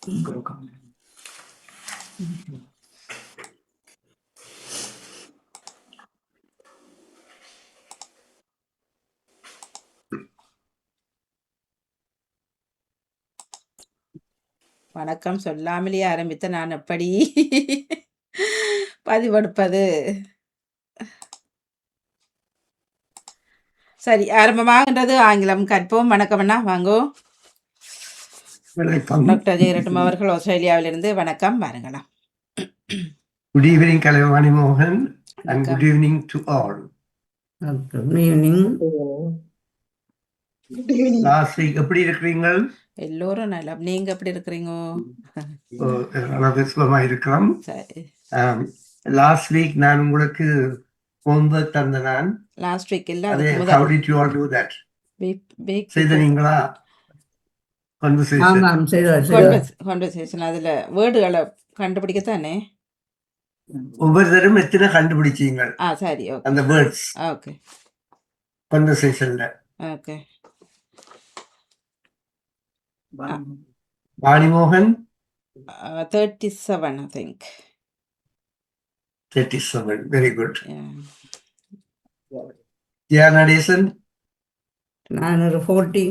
வணக்கம் சொல்லாமலேயே ஆரம்பித்த நான் எப்படி பதிவெடுப்பது? சரி, ஆரம்பமாகின்றது. ஆங்கிலம் கற்போம். வணக்கம் அண்ணா, வாங்கோ. டாக்டர் ஜெயரட்னம் அவர்கள் ஆஸ்திரேலியாவிலிருந்து. வணக்கம், வாருங்களா. Good evening, Kalavani Mohan, and good evening to all. Good evening. Last week, எப்படி இருக்கிறீங்க? எல்லோரும் நல்லா. நீங்க எப்படி இருக்கிறீங்க? சுகமா இருக்கிறோம். லாஸ்ட் வீக் நான் உங்களுக்கு homework தந்தேன். லாஸ்ட் வீக் இல்ல, how did you all do that? செய்தீங்களா? கான்வர்சேஷன் அதுல வேர்டுகளை கண்டுபிடிக்கத்தானே. ஒவ்வொருத்தரும் எத்தனை கண்டுபிடிச்சீங்க? சரி, அந்த வேர்ட்ஸ். ஓகே, கான்வர்சேஷன்ல. ஓகே. வாணிமோகன் 37 I think. 37, very good. Yeah. Nadation? நான் ஒரு 40.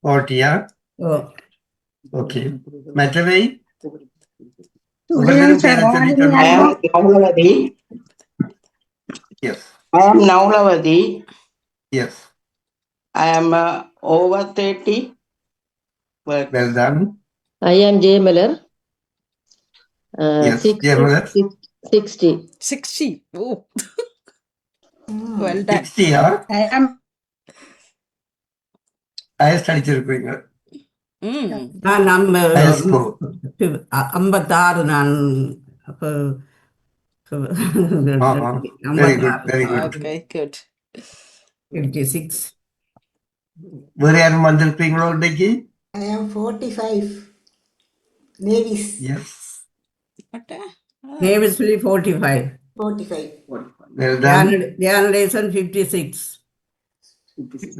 40, yeah? Oh. Okay. மற்றவை? I am Naulavadi. Yes. I am Naulavadi. Yes. I am over 30. Well done. I am J. Miller. Yes, J. Miller. 60. 60. Oh. Well done. 60, yeah? I am. Highest அடிச்சிருப்பீங்க. நான் 56 நான். Very good, very good. Okay, good. 56. வேறு யாரும் வந்திருப்பீங்களோ இன்னைக்கு? I am 45. Navis. Yes. Navis 45. 45. Well done. Janadation 56.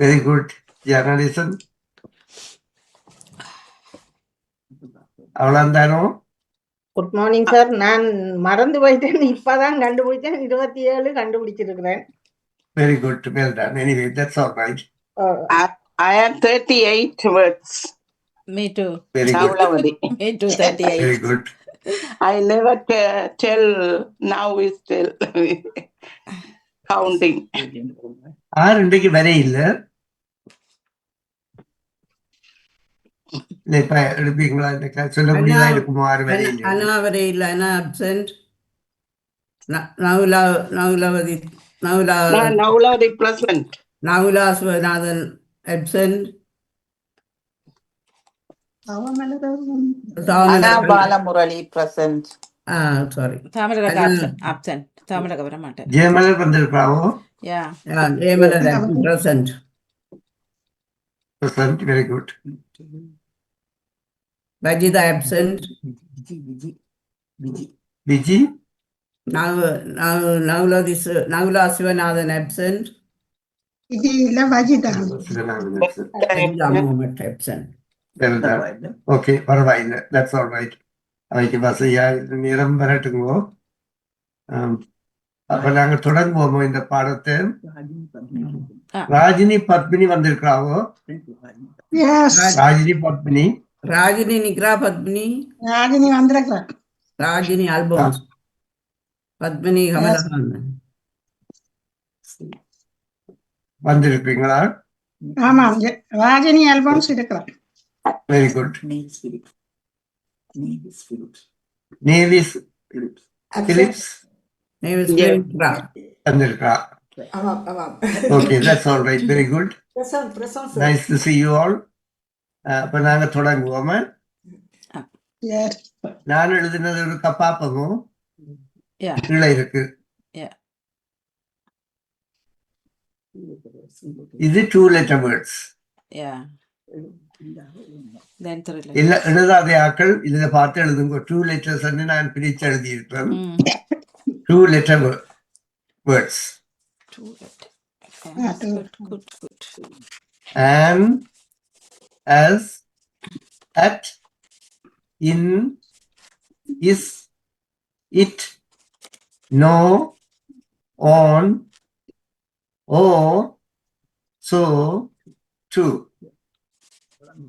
Very good. Janadation. அவ்வளோந்தானோ? Good morning sir. நான் மறந்து போயிட்டேன், இப்பதான் கண்டுபிடிச்சேன். 27 கண்டுபிடிச்சிருக்கிறேன். Very good, well done. Anyway, that's all right. I am 38 words. Me too. Very good. Naulavadi. Me too, 38. Very good. I never tell, now is still counting. ஆறு இன்றைக்கு வர இல்ல. இப்ப எடுப்பீங்களா? சொல்ல முடியாதா? இருக்குமோ? ஆறு வரை இல்லை. அண்ணா வரை இல்லை. Anna absent. Naulavadi Naulavadi present. Naula Sivanathan absent. Balamurali present. Sorry, Thamaraka absent. Thamaraka வர மாட்டேன். ஜெயமலர் வந்திருக்காவோ? Yeah. Jeyamalar present. Present, very good. Vajida absent. Viji? Navula Sivanathan absent. Vajida. Vajida Mohammed absent. Well done. Okay, பரவாயில்லை. That's all right. அவைக்கு வசதியா நேரம் வரட்டுங்கோ. அப்ப நாங்க தொடங்குவோமோ இந்த பாடத்தை? ராஜினி பத்மினி வந்திருக்காவோ? ராஜினி பத்மினி. ராஜினி நிக்ரா பத்மினி. ராஜினி வந்திருக்கா. ராஜினி அல்போன்ஸ். பத்மினி கமலஹான் வந்திருக்கீங்களா? ஆமா, ராஜினி அல்போன்ஸ் இருக்கிறார். Very good. நேவிஸ் பிலிப்ஸ் வந்திருக்கா. Okay, that's all right. Very good. Nice to see you all. அப்ப நாங்க தொடங்குவோமா? நான் எழுதினது ஒரு கப்பாப்பமும் கீழே இருக்கு. இது 2 letter words. இல்ல எழுதாத ஆக்கள் இதுல பார்த்து எழுதுங்க. 2 letters நான் பிரிச்சு எழுதி இருக்கிறேன். 2 letter words. And, as, at, in, is, it, no, on, or, so, to.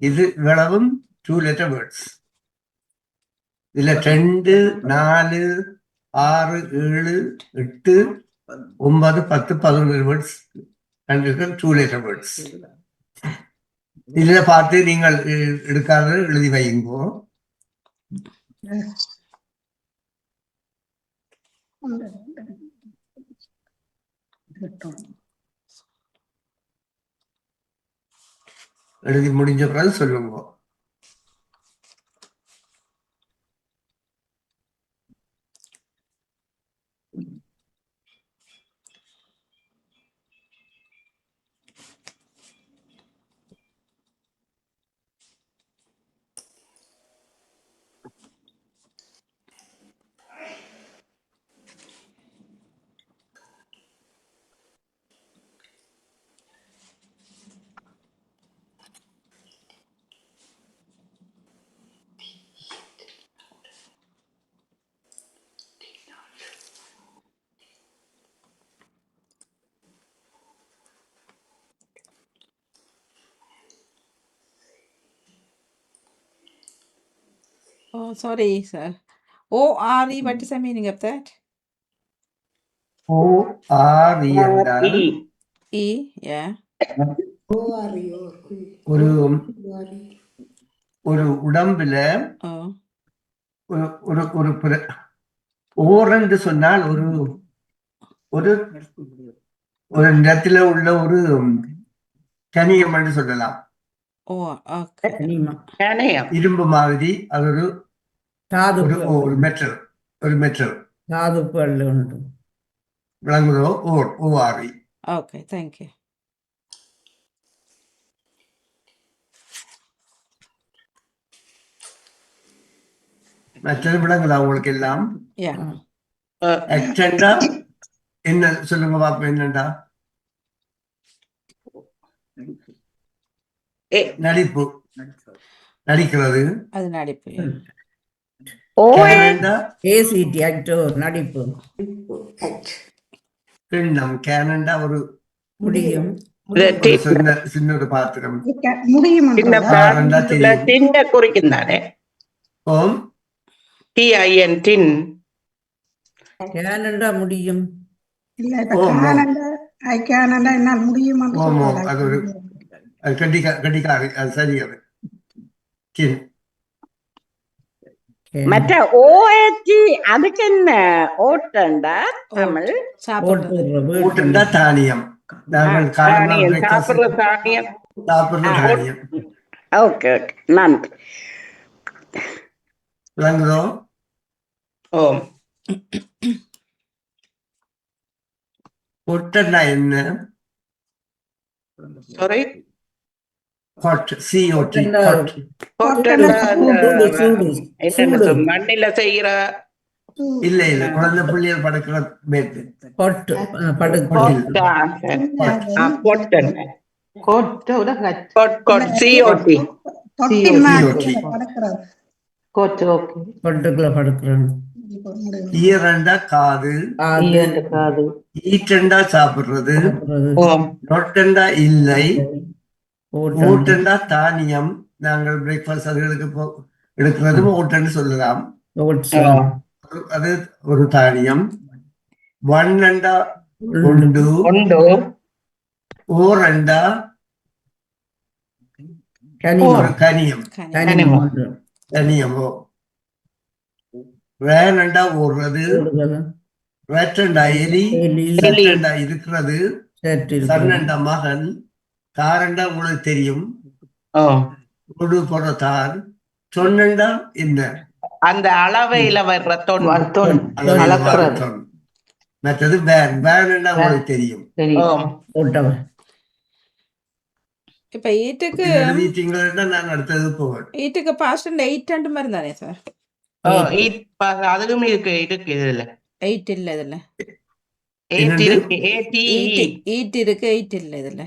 இது இவ்வளவும் 2 letter words. இதுல 2, 4, 6, 7, 8, 9, 10, 11 words கண்டிருக்க 2 letter words. இதுல பார்த்து நீங்கள் எடுக்காத எழுதி வைங்கோ. எழுதி முடிஞ்ச பிறகு சொல்லுங்க. Oh, sorry, sir. O-R-E, what is the meaning of that? O-R-E என்றால் E, yeah. ஒரு ஒரு உடம்புல Oh, ஒரு ஒரு ஓர் என்று சொன்னால் ஒரு ஒரு ஒரு நிலத்தில உள்ள ஒரு கனியம் என்று சொல்லலாம். oh, okay. கணையம். இரும்பு மாதிரி அது ஒரு தாதுப்பு ஒரு மெட்டல், ஒரு மெட்டல் தாதுப்புகள் உண்டு. விளங்குதோ? ஓர், O-R-E. Okay, thank you. மற்றது விளங்குதா உங்களுக்கு எல்லாம்? Yeah. ஆக்டண்டா என்ன சொல்லுங்க பாப்போம். என்னண்டா? நடிப்பு, நடிக்கிறது. அது நடிப்பு. கேனண்டா ஏசிடி ஆக்டர் நடிப்பு. கிண்ணம், கேனண்டா ஒரு முடியும். சின்ன ஒரு பாத்திரம். முடியும் தின்ன குறிக்குந்தானே. ஓம் TIN டின். கேனண்டா முடியும். இல்ல இப்ப கேனண்டா என்னால் முடியும். ஓம் ஓம் அது ஒரு கண்டிக்காரு. அது சரி. அது கிண். மற்ற OAT அதுக்கு என்ன ஓட்டண்டா தமிழ்? ஓட்டுண்டா தானியம். நாங்கள் காலமாக சாப்பிடுற தானியம். சாப்பிடுற தானியம். ஓகே ஓகே, நன்றி. விளங்குதோ? ஓம். ஒட்டண்டா என்ன? Sorry, hot, COT. மண்ணில செய்யற இல்ல இல்ல, குழந்தை புள்ளியல் படுக்கிற பேட்டு. ஈரண்டா காது, ஈட்டண்டா சாப்பிடுறது, நொட்டண்டா இல்லை, ஓட்டண்டா தானியம். நாங்கள் பிரேக்ஃபாஸ்ட் அதுகளுக்கு எடுக்கிறதும் ஓட்டன்னு சொல்லலாம். அது ஒரு தானியம். வண்ணண்டா உண்டு, ஓரண்டா ஒரு கனியம். கனியமோ. வேனண்டா ஓடுறது, வேற்றண்டா எலி, சட்டண்டா இருக்கிறது, சன்னண்டா மகன், தாரண்டா உங்களுக்கு தெரியும், முழு போற தார். சொன்னண்டா என்ன? அந்த அளவையில வர்ற தொன். மற்றது வேன். வேனண்டா உங்களுக்கு தெரியும். இப்ப ஈட்டுக்கு எழுதிட்டீங்களா? நான் அடுத்தது போவேன். ஈட்டுக்கு பாஸ்ட் 8 மாதிரி தானே சார்? அதுக்கும் இருக்கு இதுல 8 இல்ல இதுல. ஈட் இருக்கு, ஈட் இருக்கு, 8 இல்ல இதுல.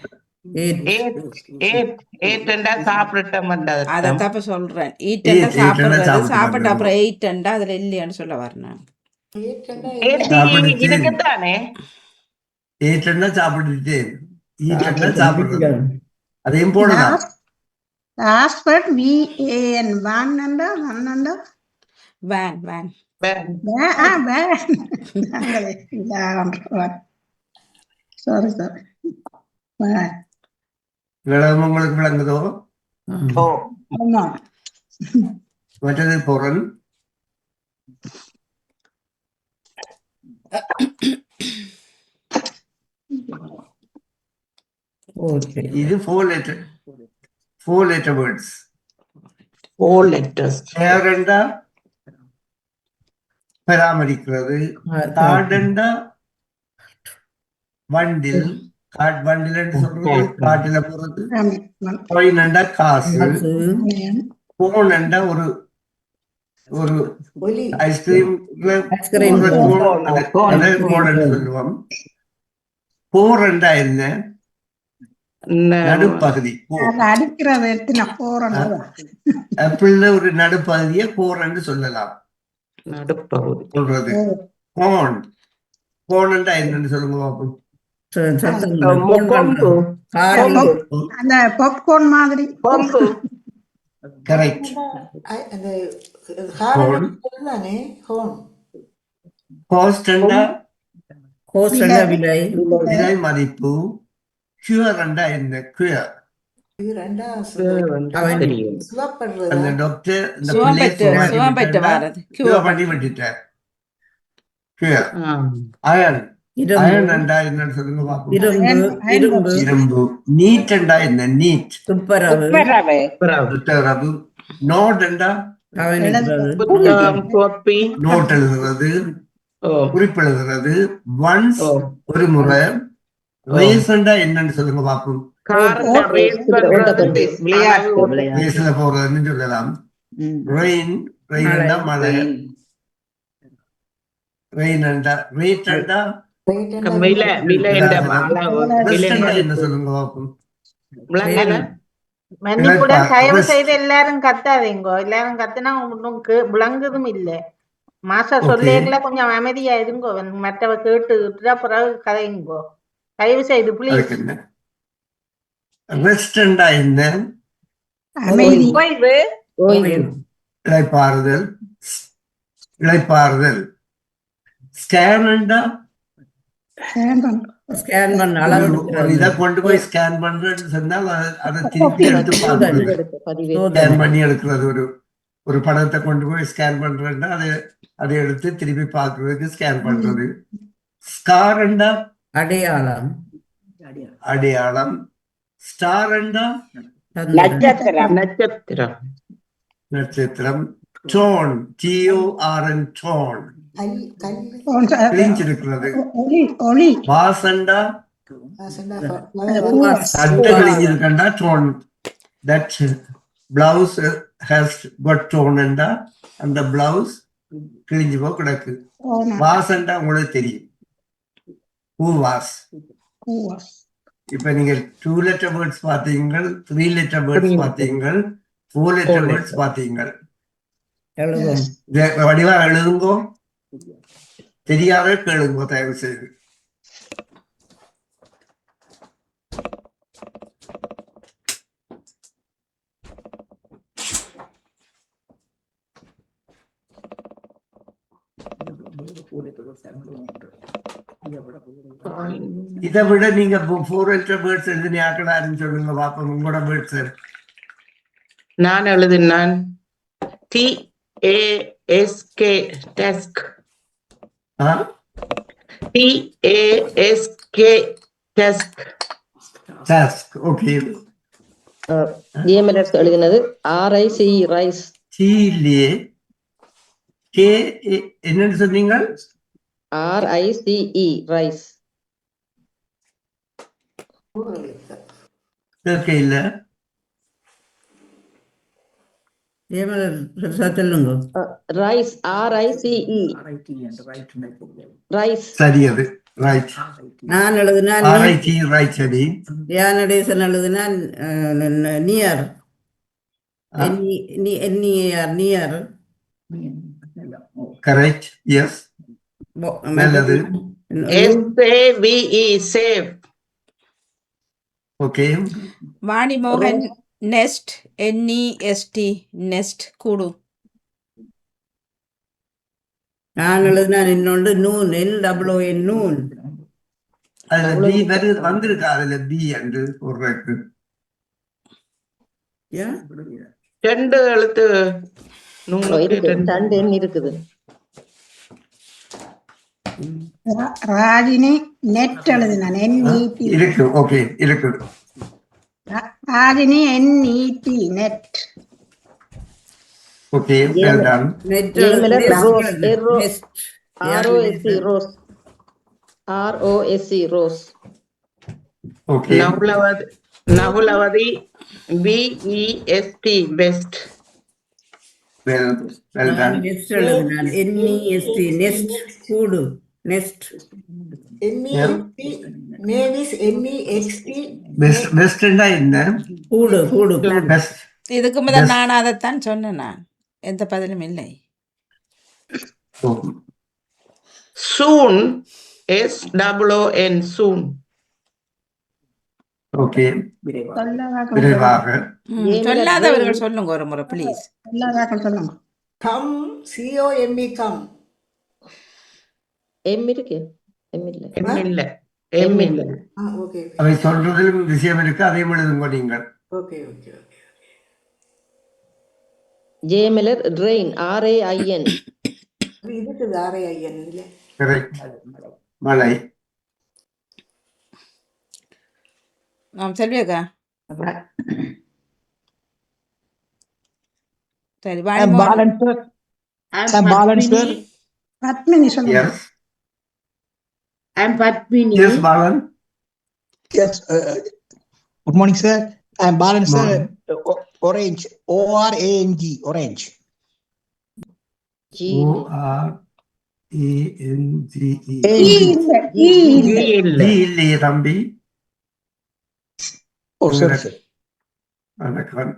ஏட்டண்டா சாப்பிடட்டும் அர்த்தம். அதைத்தான் இப்ப சொல்றேன். ஈட்டண்டா Eight, சாப்பிடுறது, சாப்பிட்டு சாப்பிட்ட வந்துருவோம். அப்புறம் எயிட்டண்டா அதுல இல்லையான்னு சொல்ல வரேன். சாப்பிடுச்சு. இருக்குதானே? ஏற்றன்னா சாப்பிட்டுட்டேன், ஈட்டன்னா சாப்பிடுறது, அதையும் போடலாம். லாஸ்ட் VAN வான்னண்டா வன்னண்டா வேன் வேன் சாரி சாரி விளம்பரம் உங்களுக்கு விளங்குதோ? ஓ ஆமா மற்றது பொருள். இது 4 letter words. 4 letters. கேரண்டா பராமரிக்கிறது, காடண்டா வண்டில், வண்டில் சொல்றது காட்டில போறது, கோயினண்டா காசு, போனண்டா ஒரு ஒரு ஐஸ்கிரீம்ல சொல்லுவோம். போரண்டா என்ன? நடுப்பகுதி. அடிக்கிறது எடுத்து போறேன் ஆப்பிள்ல ஒரு நடுப்பகுதியை போரன்னு சொல்லலாம். நடுப்பகுதி சொல்றது கோன். கோனண்டா என்னன்னு சொல்லுங்க பாப்போம். அந்த பாப்கார்ன் மாதிரி கரெக்ட். காஸ்டண்டா விலை மதிப்பு. கியூரண்டா என்ன? கியூர் அந்த டாக்டர் இந்த சுகம் பெற்று வர்றது. கியூர் பண்ணி விட்டுட்டார். கியூர். அயன். அயன்ண்டா என்னன்னு சொல்லுங்க பாப்போம். இரும்பு. நீட்டண்டா என்ன? நீட் துப்புரவு. நோட்டண்டா நோட் எழுதுறது, குறிப்பு எழுதுறது. ஒன்ஸ் ஒரு முறை. ரேசண்டா என்னன்னு சொல்லுங்க பாப்போம். ரேஸ்ல போறதுன்னு சொல்லலாம். ரெயின். ரெயின்டா மழை. ரெயின்டா ரேட்டண்டா என்ன சொல்லுங்க பாப்போம். மன்னிப்புடன் தயவு செய்து எல்லாரும் கத்தாதீங்கோ. எல்லாரும் கத்துனா உனக்கு விளங்குதும் இல்ல. மாசா சொல்லேக்கல கொஞ்சம் அமைதியா இருங்கோ. மற்றவ கேட்டு பிறகு கதைங்கோ தயவு செய்து பிளீஸ். ரெஸ்டண்டா என்ன? இளைப்பாறுதல். இளைப்பாறுதல். ஸ்கேனண்டா இதை கொண்டு போய் ஸ்கேன் பண்றேன்னு சொன்னால் அதை திருப்பி எடுத்து பார்க்கறது. ஸ்கேன் பண்ணி எடுக்கிறது. ஒரு படத்தை கொண்டு போய் ஸ்கேன் பண்றேன்னா அதை எடுத்து திருப்பி பார்க்கறதுக்கு ஸ்கேன் பண்றது. ஸ்காரண்டா அடையாளம். அடையாளம். ஸ்டாரண்டா நட்சத்திரம். நட்சத்திரம். டோன். TORN tone கிழிஞ்சிருக்கிறது. வாசண்டா சட்டை கிழிஞ்சிருக்கண்டா tone. That blouse has God டோன்ண்டா அந்த பிளவுஸ் கிழிஞ்சு போ கிடக்கு. வாசண்டா உங்களுக்கு தெரியும். Who was. இப்ப நீங்க 2 letter words பாத்தீங்க, 3 letter words பாத்தீங்க, 4 letter words பாத்தீங்க. வடிவா எழுதுங்கோ. தெரியாத கேளுங்கோ தயவு செய்து. இதை விட நீங்க 4 letter words எழுதினாக்களான்னு சொல்லுங்க பாப்போம். உங்களோட வேர்ட்ஸ் நான் எழுதினான். TASK desk. TASK desk. Task. Okay. Jeyamalar's எழுதினது RICE ரைஸ். டீலே கே என்னன்னு சொன்னீங்க? RICE rice. ஓகே. இல்ல சொல்லுங்க. ரைஸ். RICE rice. சரி. அது ரைட். நான் எழுதினா RIT ரைட் சரி. தியானடேசன் எழுதினா நியர் நியர் கரெக்ட். எஸ். நல்லது. SAVE save. ஓகே. வாணிமோகன் நெஸ்ட் NEST நெஸ்ட் கூடு. நான் எழுதினா இன்னொன்று நூன் NOON நூன். அதுல பி வந்திருக்கா அதுல பி என்று ஒரு ரெண்டு எழுத்து இருக்குது 2 எண் இருக்குது. ராஜினி நெட் எழுதினான் NET. இருக்கு. ஓகே இருக்கு. Rajini NET net. Okay well done. Jayamalar rose ROSE rose. Okay. Nagulavathi BEST best. Well done. Nest எழுதினான் NEST நெஸ்ட் கூடு நெஸ்ட். பெஸ்ட்னா என்ன? கூடு கூடு பெஸ்ட். இதுக்கு முதல் நான் அதைத்தான் சொன்னேன். நான் எந்த பதிலும் இல்லை. Soon SOON soon. ஓகே விரைவாக. சொல்லாதவர்கள் சொல்லுங்க ஒரு முறை ப்ளீஸ். சொல்லுங்க. Come COME come. எம் இருக்கு M இல்ல. ஓகே அவை சொல்றதிலும் விஷயம் இருக்கு. அதையும் எழுதுங்க நீங்கள். Okay okay okay. Jayamalar rain RAIN. இதுக்கு RAIN இல்ல. கரெக்ட். மழை. செல்வியக்கா சரி. பத்மினி சொல்லுங்க. Yes. Yes Balan. Yes, good morning, sir. I'm Balan, sir. Orange, ORANG, orange. இல்லையே தம்பி.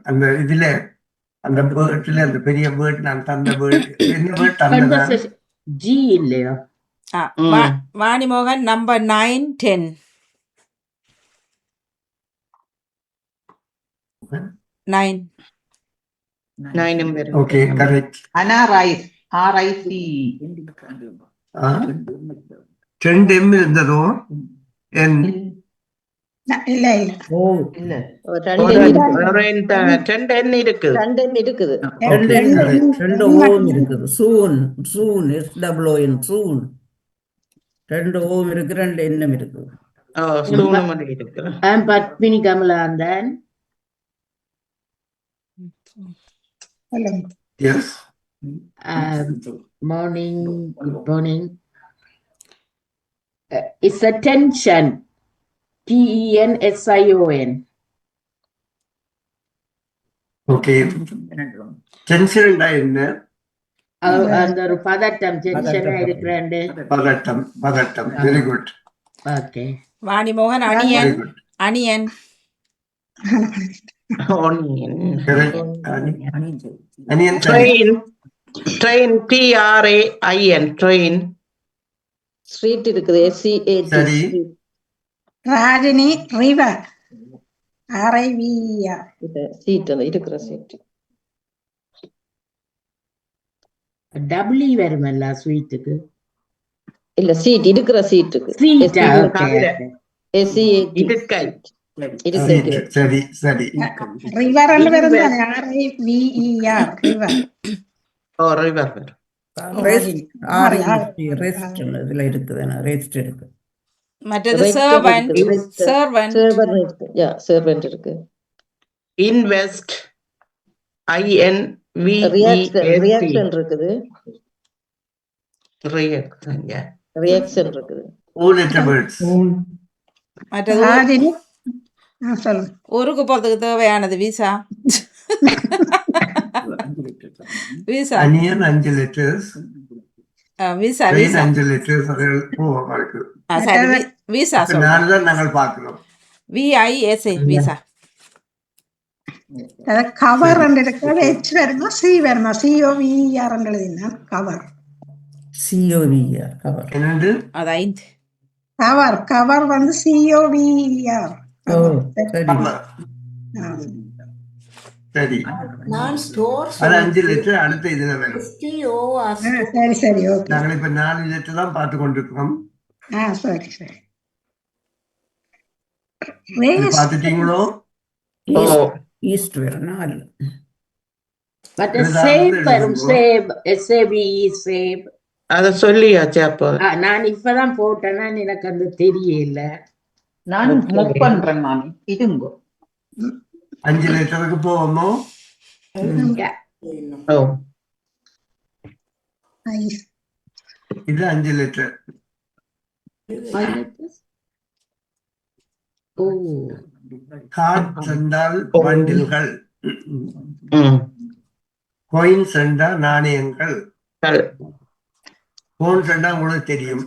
அந்த இதுல அந்த வேர்ட்ல அந்த பெரிய வேர்ட் நான் தந்த வேர்ட் என்ன வேர்ட் தந்ததா? G இல்லையா? வாணிமோகன் number 9 10. 9. Okay correct. Anna Rice RICE. 10 M இருந்ததோ? N இல்ல இல்ல. 2 10 இருக்கு. 2 இருக்குது. 2 ஓம் இருக்குது. சூன் SOON சூன். 2 ஓம் இருக்கு 2 எண்ணம் இருக்கு. சூனம் இருக்கு. Padmini Kamalanthan. Yes. Morning, good morning. It's a tension. TENSION. ஓகே. டென்ஷன் என்ன? அந்த ஒரு பதட்டம் டென்ஷனா இருக்கிறாண்டு. பதட்டம். Very good. ஓகே. வாணிமோகன் onion. Correct. Onion. Train TRAIN train. Street இருக்குது SEAT. சரி. Rajini river RIVER. சீட் இருக்கிற சீட். டபிள்யூ வருமல்ல ஸ்வீட்டுக்கு. இல்ல சீட் இருக்கிற சீட்டுக்கு. சரி. ரிவர் வருது RIVER ரிவர். ரிவர். ரெஸ்ட் இதுல இருக்குது. ரெஸ்ட் இருக்கு. மற்றது சர்வன்ட் இருக்கு. இன்வெஸ்ட் ரியாக்ஷன் இருக்குது. ரியாக்ஷன் இருக்குது. மற்றது ஊருக்கு போறதுக்கு தேவையானது visa. Visa. Onion 5 letters. Visa. 5 letters அது போவாங்க. சரி விசா இப்ப சொல்றேன். நாலு தான் நாங்கள் பார்க்கிறோம். VISA visa. கவர் இருக்கிறது H வருமா C வருமா COVER எழுதினா கவர் COVER கவர். என்னண்டு அது 5. கவர் வந்து COVER. ஓ சரி. சரி, நான் ஸ்டோர் அது 5 லிட்டர். அடுத்த இதுல வரும். சரி சரி ஓகே. நாங்கள் இப்ப 4 லிட்டர் தான் பார்த்து கொண்டிருக்கிறோம். சரி சரி. இது பார்த்துட்டீங்களோ? ஈஸ்ட் வேற 4. மற்ற சேப் வரும், சேப். அத சொல்லியாச்சு அப்போ. நான் இப்பதான் போட்டேன்னா எனக்கு அது தெரியல. நான் மூவ் பண்றேன் நான். இதுங்க 5 லிட்டருக்கு போவோமோ? ஓ, இது 5 லிட்டர். கார்ட்ஸ் என்றால் பண்டில்கள், காயின்ஸ் என்றால் நாணயங்கள், கோன்ஸ் என்றால் உங்களுக்கு தெரியும்,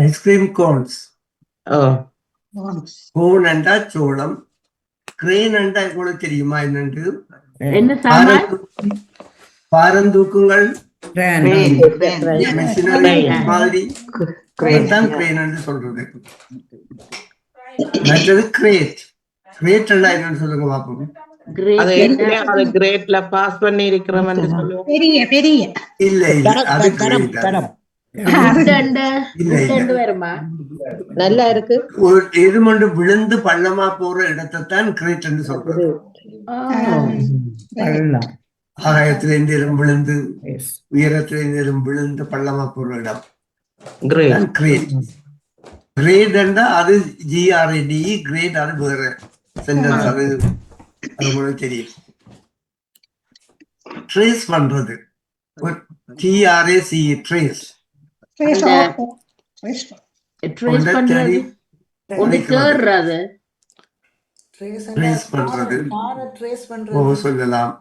ஐஸ்கிரீம் கோன்ஸ். கோன் என்றால் சோளம், கிரேன் என்றால் உங்களுக்கு தெரியுமா என்னன்று? பாரந்தூக்குங்கள் மிஷினரி மாதிரி தான் கிரேன் என்று சொல்றது. மற்றது கிரேட். கிரேட் என்றால் என்னன்னு சொல்லுங்க பாப்போம். அது அது கிரேட்ல பாஸ் பண்ணி இருக்கிறவன்னு சொல்லுவோம். பெரிய பெரிய இல்ல இல்ல, அது கிரேட் இல்ல. நல்லா இருக்கு. ஒரு எருமண்டு விழுந்து பள்ளமா போற இடத்தைத்தான் கிரேட் என்று சொல்றது. ஆகாயத்திலிருந்து எறும் விழுந்து, உயரத்திலிருந்து எறும் விழுந்து பள்ளமா போற இடம் கிரேட். கிரேட் என்றா அது GRADE. கிரேட் அது வேற சென்டென்ஸ். அது உங்களுக்கு தெரியும். ட்ரேஸ் பண்றது TRACE, ட்ரேஸ். சொல்லலாம்.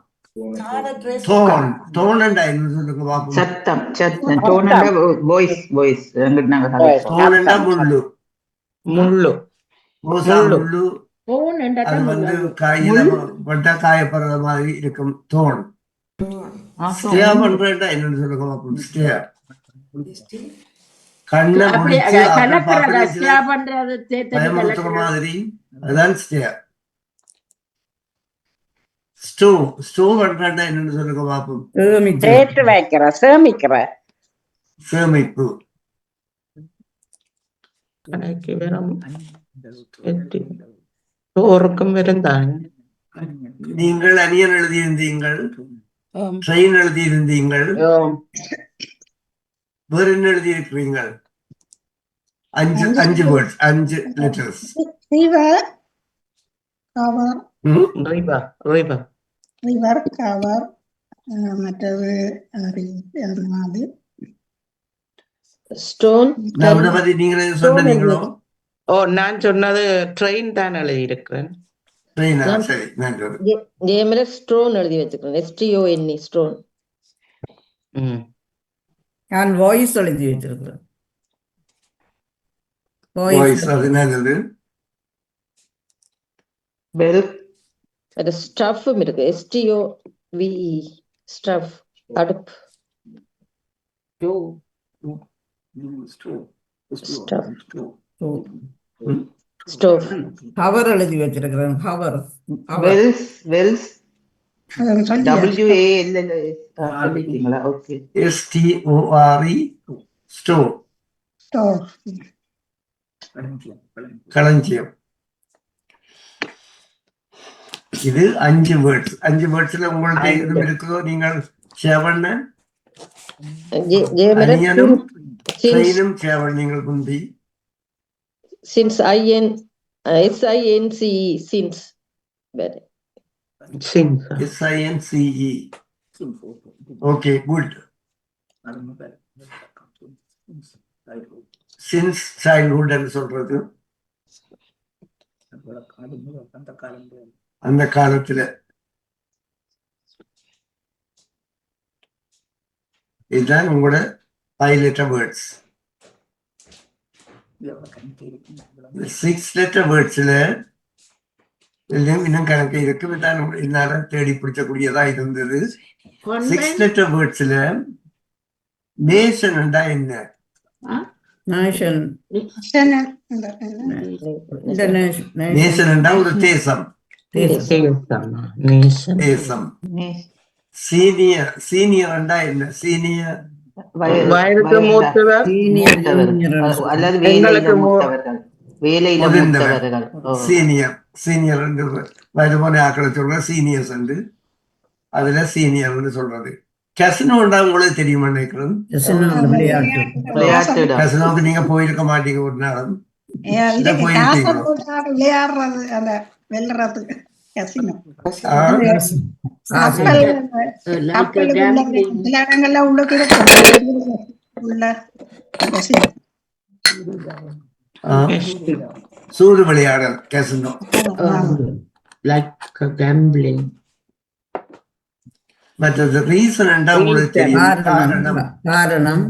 சத்தம் வாய்ஸ் முள்ளு. முள்ளு அது வந்து காயில பட்டா காயப்படுற மாதிரி இருக்கும். தோன். ஸ்டே பண்றா என்னன்னு சொல்லுங்க. ஸ்டே கண்ணை முடிச்சு பயமுறுத்துற மாதிரி, அதுதான் ஸ்டே. ஸ்டோ பண்றா என்னன்னு சொல்லுங்க பாப்போம். சேமிப்பு. நீங்கள் அணியன் எழுதியிருந்தீங்கள், ட்ரெயின் எழுதியிருந்தீங்கள், வேற என்ன எழுதியிருக்கிறீங்கள்? 5 வேர்ட்ஸ், 5 லெட்டர்ஸ். கவர் மற்றது ஸ்டோன். பத்தி நீங்க சொன்னீங்களோ? ஓ, நான் சொன்னது ட்ரெயின் தான் எழுதி இருக்கிறேன். ஸ்டோன் எழுதி வச்சுக்கிறேன். STONE stone. நான் வாய்ஸ் எழுதி வச்சிருக்கிறேன். வாய்ஸ் அது என்னது? அது ஸ்டஃப் இருக்கு. STOVE stuff. அடுப்பு. ஸ்டோவ். கவர் எழுதி வச்சிருக்கிறேன். கவர். Wells STORE store. களஞ்சியம். இது 5 வேர்ட்ஸ். 5 வேர்ட்ஸ்ல உங்களுக்கு எதுவும் இருக்குதோ நீங்கள் ஷேர் பண்ண. ட்ரெயினும் ஷேர் நீங்கள் குந்தி. Since SINCE since. SINCE. Okay, good. Since childhood என்று சொல்றது அந்த காலத்துல. இதுதான் உங்களோட 5 letter words. சிக்ஸ் லெட்டர் வேர்ட்ஸ்ல இன்னும் கணக்கு இருக்கு. என்னால தேடி பிடிச்சக்கூடியதா இருந்தது. சிக்ஸ் லெட்டர் வேர்ட்ஸ்ல நேஷன் என்ன? நேஷன் நேஷன் ஒரு தேசம். தேசம். சீனியர் சீனியர் என்ன? சீனியர் வயதுக்கு மூத்தவர் அல்லது வேலையில மூத்தவர்கள். வேலையில மூத்தவர்கள். சீனியர் சீனியர் வயது போன ஆக்களை சொல்ற சீனியர்ஸ் வந்து அதுல சீனியர்னு சொல்றது. கசினோண்டா உங்களுக்கு தெரியுமா நினைக்கிறேன். விளையாட்டு கசினோக்கு நீங்க போயிருக்க மாட்டீங்க ஒரு நாளும். விளையாடுறது அந்த வெல்றது கசினோ. சில இடங்கள்ல உள்ளுக்கு உள்ள கசினோ. சூது விளையாடல் கசினோ. மற்றது ரீசன் உங்களுக்கு தெரியும். காரணம்.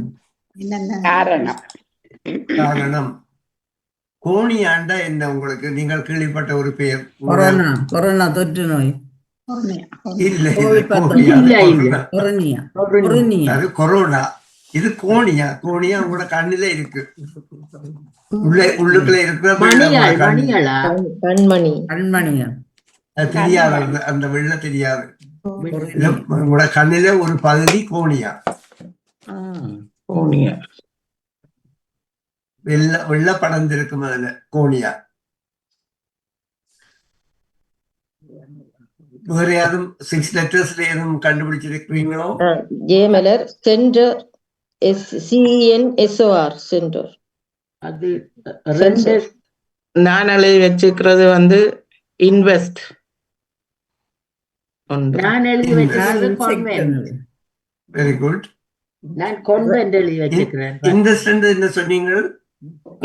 கோணியாண்டா என்ன உங்களுக்கு? நீங்கள் கேள்விப்பட்ட ஒரு பெயர். கொரோனா தொற்று நோய். இல்ல அது கொரோனா. இது கோணியா? கோணியா உங்களோட கண்ணில இருக்கு. உள்ளுக்குள்ள இருக்கிற தெரியாது. அந்த வெள்ள தெரியாது. உங்களோட கண்ணில ஒரு பகுதி கோணியா. வெள்ள படர்ந்திருக்கும் அதுல கோணியா. வேற யாரும் சிக்ஸ் லெட்டர்ஸ்ல எதுவும் கண்டுபிடிச்சிருக்கீங்களோ? Jeyamalar centre CNSOR centre. அது ரெண்டு நான் எழுதி வச்சுக்கிறது வந்து இன்வெஸ்ட். நான் எழுதி வச்சுக்கிறது கான்வென்ட். Very good. நான் கான்வென்ட் எழுதி வச்சுக்கிறேன். இன்வெஸ்ட் என்ன சொன்னீங்க?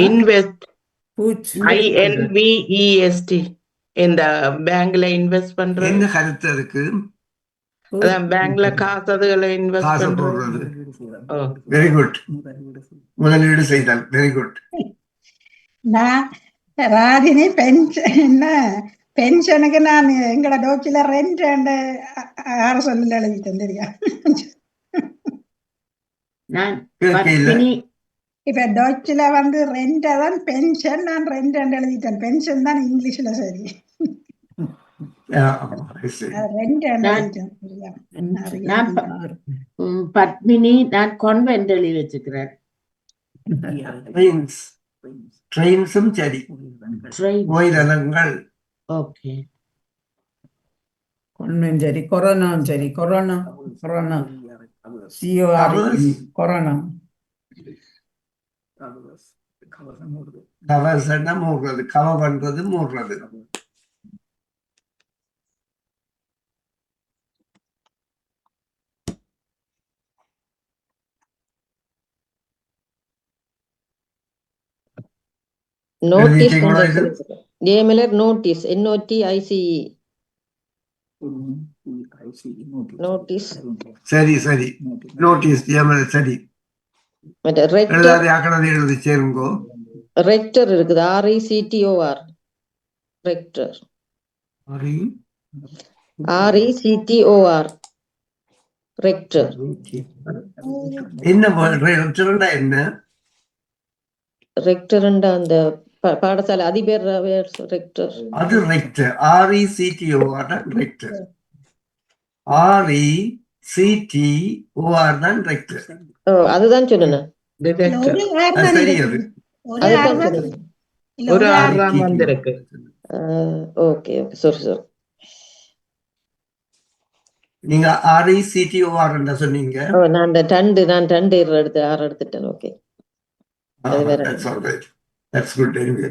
Invest INVEST. இந்த பேங்க்ல இன்வெஸ்ட் பண்றது. என்ன கருத்து அதுக்கு? அதான் பேங்க்ல காசுகளை இன்வெஸ்ட் பண்றது. Very good. முதலீடு செய்தால். Very good. நான் ராஜினி பென்ஷனுக்கு நான் எங்கட டோக்கில ரெண்ட் ஆறு சொல்ல எழுதிட்டேன் தெரியா. இப்ப டோச்சில வந்து ரெண்ட் தான் பென்ஷன். நான் ரெண்ட் எழுதிட்டேன். பென்ஷன் தான் இங்கிலீஷ்ல சரி. பத்மினி நான் கான்வென்ட் எழுதி வச்சுக்கிறேன். ட்ரெயின்ஸும் சரி. ஓய்தளங்கள். ஓகே. கான்வென்ட் சரி. கொரோனாவும் சரி. Corona corona. கவர்ஸ்னா மூடுறது. கவர் பண்றது மூடுறது. Notice Jeyamalar notice NOTICE notice. சரி சரி. நோட்டீஸ் ஜேமலர் சரி. எழுதி சேருங்கோ. ரெக்டர் இருக்குது. RECTOR rector. RECTOR rector. என்ன என்ன? ரெக்டர்ண்டா அந்த பாடசாலை அதிபர் ரெக்டர். அது ரெக்டர். RECTOR rector. RECTOR தான் ரெக்டர். அதுதான் சொன்னேன். ஒரு ஆறாம் வந்திருக்கு. Okay okay sorry sir. நீங்க RECTOR சொன்னீங்க. நான் ரெண்டு எடுத்து 6 எடுத்துட்டேன். ஓகே. That's all right. That's good anyway.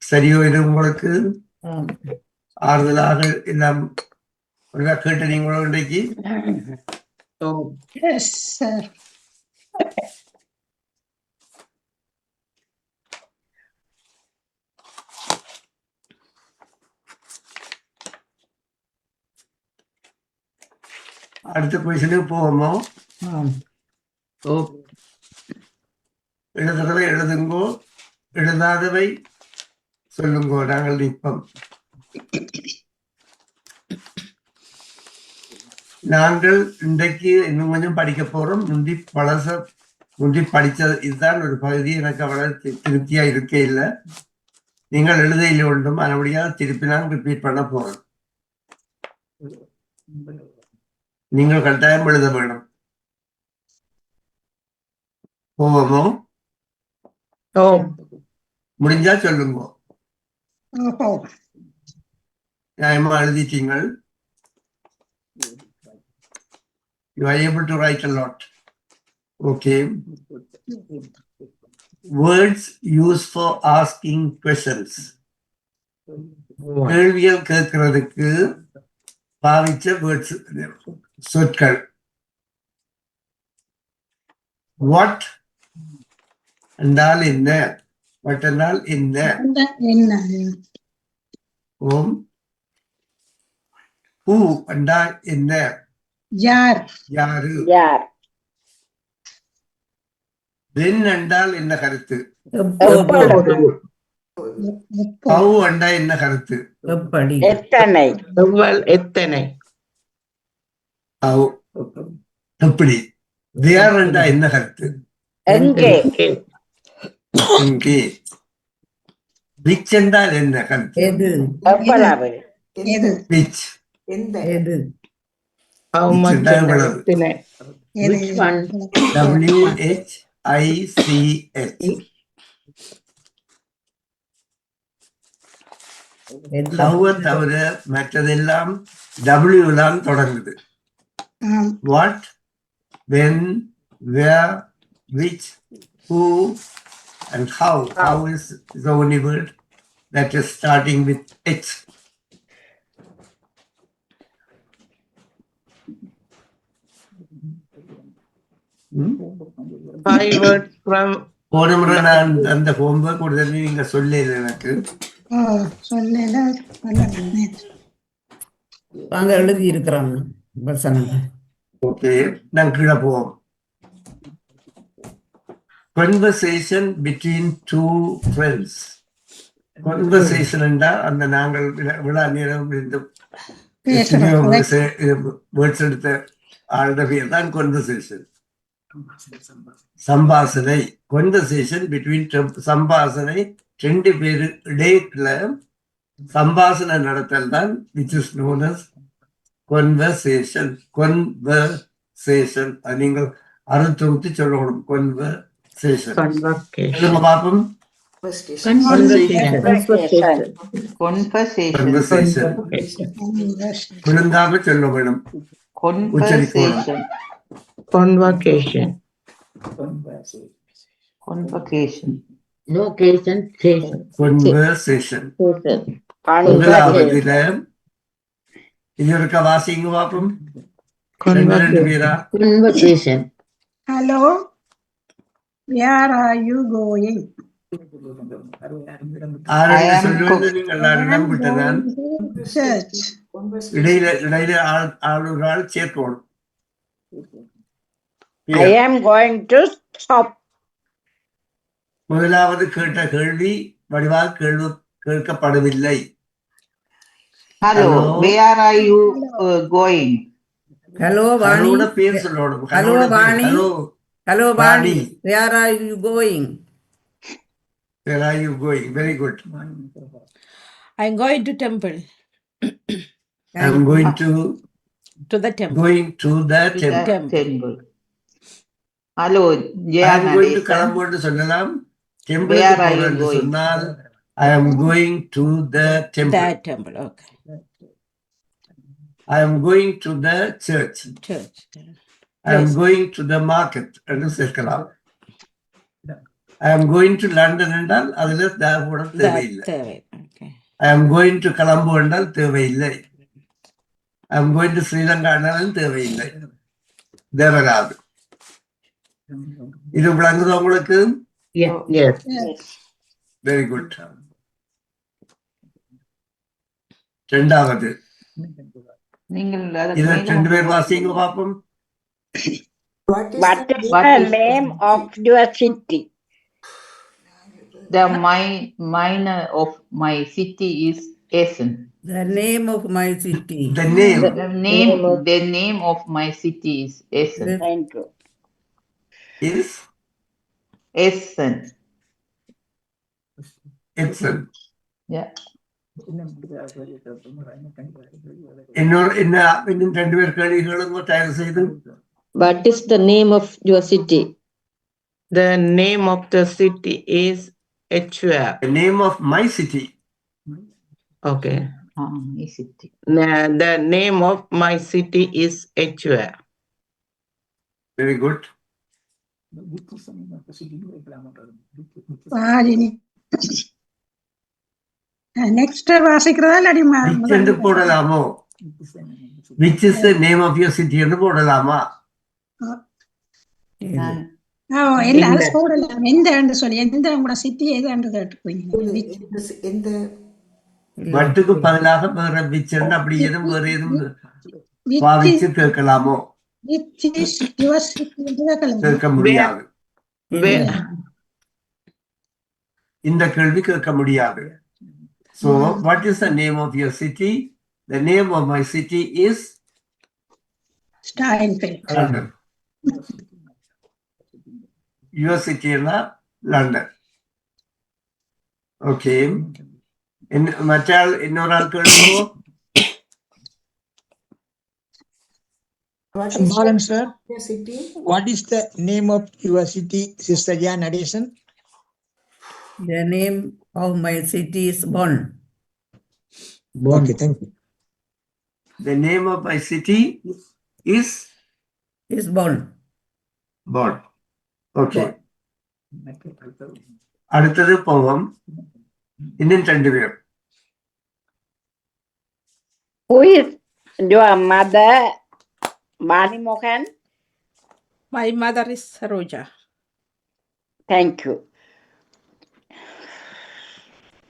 சரியோ? இது உங்களுக்கு ஆறுதலாக எல்லாம் கேட்டு நீங்களோ இன்றைக்கு? அடுத்த கொஸ்டினுக்கு போவோமோ? ஓ எழுதுறவை எழுதுங்கோ, எழுதாதவை சொல்லுங்கோ. நாங்கள் நிற்போம். நாங்கள் இன்றைக்கு இன்னும் கொஞ்சம் படிக்க போறோம். முந்தி படிச்சது இதுதான் ஒரு பகுதி. எனக்கு அவ்வளவு திருப்தியா இருக்க இல்லை. நீங்கள் எழுதையில் ஒன்றும் மறுபடியாக திருப்பி நான் ரிப்பீட் பண்ண போறேன். நீங்கள் கட்டாயம் எழுத வேணும். போவோமோ? முடிஞ்சா சொல்லுங்க. நியாயமா எழுதிட்டீங்கள். You are able to write a lot. Okay. Words used for asking questions. கேள்விகள் கேட்கிறதுக்கு பாவிச்ச வேர்ட்ஸ் சொற்கள். வாட் என்றால் என்ன? வாட் என்றால் என்ன? ஓம். ஹூ என்றால் என்ன? யார்? யாரு? யார்? வென் என்றால் என்ன கருத்து? எப்பொழுது? ஹவு என்றால் என்ன கருத்து? எப்படி? எத்தனை? எத்தனை? ஹவு எப்படி? வேர் என்றால் என்ன கருத்து? எங்கே? இங்கே. விச் என்றால் என்ன கருத்து? எது? எவ்வளவு? விச். எந்த? எது? How much? எவ்வளவு? Which one? WHICH. ஹவ் தவிர மற்றதெல்லாம் W தான் தொடங்குது. What, when, where, which, who and how. How is the only word that is starting with H. Five words from போன முறை நான் அந்த ஹோம்ஒர்க் கொடுத்தது நீங்க சொல்லல எனக்கு. வாங்க எழுதி இருக்கிறாங்க வசனங்கள். ஓகே, நான் கீழே போவோம். Conversation between two friends. Conversation என்றால் அந்த நாங்கள் விழா நேரம் இந்த வேர்ட்ஸ் எடுத்த ஆளுடைய பேர் தான் conversation. சம்பாசனை. Conversation between சம்பாசனை ரெண்டு பேரு இடையில சம்பாசனை நடத்தல் தான் which is known as conversation. Conversation நீங்கள் அறுத்தொகுத்து சொல்லணும். Conversation. சொல்லுங்க பாப்போம். விழுந்தாம சொல்ல வேணும். Conversation. convocation. Location, station. Conversation. முதலாவதுல இது இருக்க வாசிங்க பாப்போம். ரெண்டு பேரா? Conversation. Hello, where are you going? ஆறு சொல்லுவது நீங்கள் எல்லாரும் நம்பிட்டதான். Church. இடையில ஆள் ஒரு ஆள் சேர்க்கணும். I am going to stop. முதலாவது கேட்ட கேள்வி வடிவாக கேட்கப்படவில்லை. Hello, where are you going? Hello Vani. அதோட பேர் சொல்லணும். Hello Vani. Hello Vani. Vani. Where are you going? Where are you going? Very good. I'm going to temple. I'm going to The temple. going to the temple. Temple. Hello, I'm going to கிளம்புன்னு சொல்லலாம். Temple சொன்னால் I am going to the temple. That temple, okay. I am going to the church. Church. I am going to the market என்று சேர்க்கலாம். I am going to London என்றால் அதுல போட தேவையில்லை. Okay. I am going to Colombo என்றால் தேவையில்லை. I am going to Sri Lanka என்றாலும் தேவையில்லை. தேவராது. இது விளங்குதா உங்களுக்கு? Yes. Very good. இரண்டாவது நீங்கள் இதை அதுக்கு ரெண்டு பேர் வாசிங்க பார்ப்போம். What is What the is What the is name of your city? the minor of my city is Essen. The name of my city. The name. The name of my city is Essen. Thank you. is Essen. excellent. Yeah. இன்னும் ரெண்டு பேர் கேள்விகளும் தயார் செய்து. What is the name of your city? The name of the city is Echuar. The name of my city. Okay. My city. The name of my city is Echuar. Very good. Rajini next வாசிக்கிறதா இல்லாடி Which என்று போடலாமோ? Which is the name of your city என்று போடலாமா? இல்ல அது போடலாம். எந்த சொல்லி எந்த உங்களோட சிட்டி எது கேட்டுக்குவீங்க. எந்த வட்டுக்கு பதிலாக வேற which என்று அப்படி எதுவும் வேற எதுவும் பாவிச்சு கேட்கலாமோ? Which is your city என்று கேட்கலாம். கேட்க முடியாது. இந்த கேள்வி கேட்க முடியாது. So what is the name of your city? The name of my city is Steinfeld. London. Your city is London. Okay. மற்றால் இன்னொரு ஆள் கேள்வி. Balan sir, your city? what is the name of your city, Sister Jan Addition? The name of my city is Bonn. Okay, thank you. The name of my city is Bonn. Bonn. Okay. அடுத்தது போவோம். இன்னும் ரெண்டு பேர். Who is your mother? Bani Mohan? My mother is Saroja. Thank you.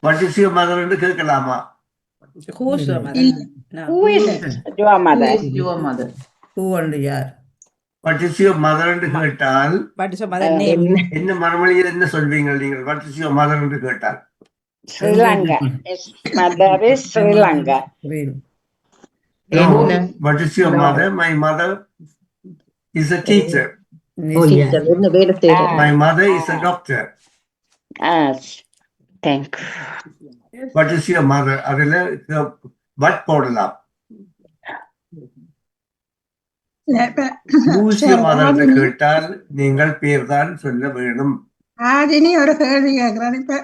What is your mother என்று கேட்கலாமா? Who's your mother? No. Who is your mother? Who is your mother? Who and yaar? What is your mother என்று கேட்டால் What is your mother name? என்ன மறுமொழியில் என்ன சொல்வீங்க நீங்கள்? What is your mother என்று கேட்டால்? Sri Lanka. His mother is Sri Lanka. No. What is your mother? My mother is a teacher. Oh, yeah. My mother is a doctor. Thank you. What is your mother? அதில் what போடலாம்? Who is your mother என்று கேட்டால் நீங்கள் பேர் தான் சொல்ல வேணும். ராஜினி ஒரு கேள்வி கேட்கிறேன். இப்ப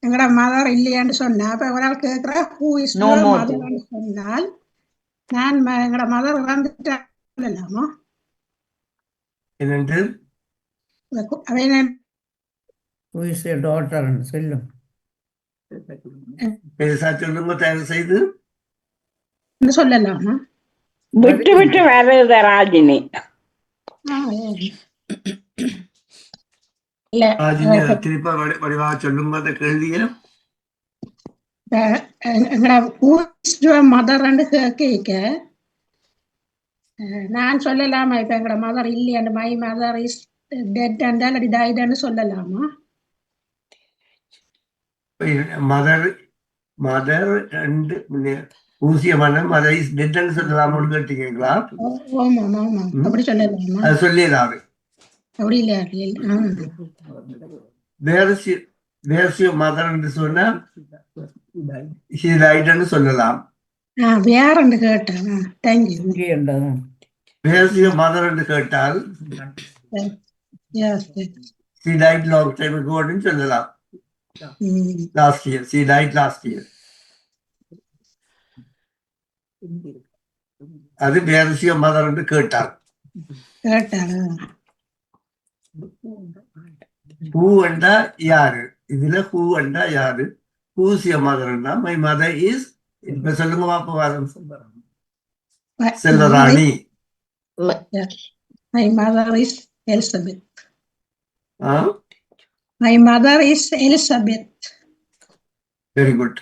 எங்கட மதர் இல்லையான்னு சொன்னா அப்ப ஒரு ஆள் கேட்கிறா who is your mother சொன்னால் நான் எங்கட மதர் வந்துட்டாமா என்னென்று? Who is your daughter? சொல்லும். பேசா சொல்லுங்க தயவு செய்து. சொல்லலாமா? விட்டு விட்டு வருது ராஜினி. ராஜினி திருப்ப வடிவாக சொல்லுங்க அந்த கேள்விய. மதர் கேட்க நான் சொல்லலாமா? இப்ப எங்கட மதர் இல்லையாண்டு my mother is dead and அல்லது டைடுன்னு சொல்லலாமா? மதர் அண்ட் ஊசிய மனம் மதர் இஸ் டெட்ன்னு சொல்லலாமான்னு கேட்டீங்களா? ஆமா ஆமா அப்படி சொல்லலாமா? அது சொல்லிடாது. அப்படி இல்ல. வேர்சிய மதர் என்று சொன்னா he diedன்னு சொல்லலாம். வேறன்னு கேட்டேன். தேங்க்யூ. வேர்சிய மதர் என்று கேட்டால் she died long time ago ன்னு சொல்லலாம். Last year. She died last year. அது வேர்சிய மதர் என்று கேட்டால். Who என்றா யாரு? இதுல who என்றா யாரு? Who's your mother? My mother is இப்ப சொல்லுங்க பாப்போம். Selvarani. My mother is Elizabeth. My mother is Elizabeth. Very good.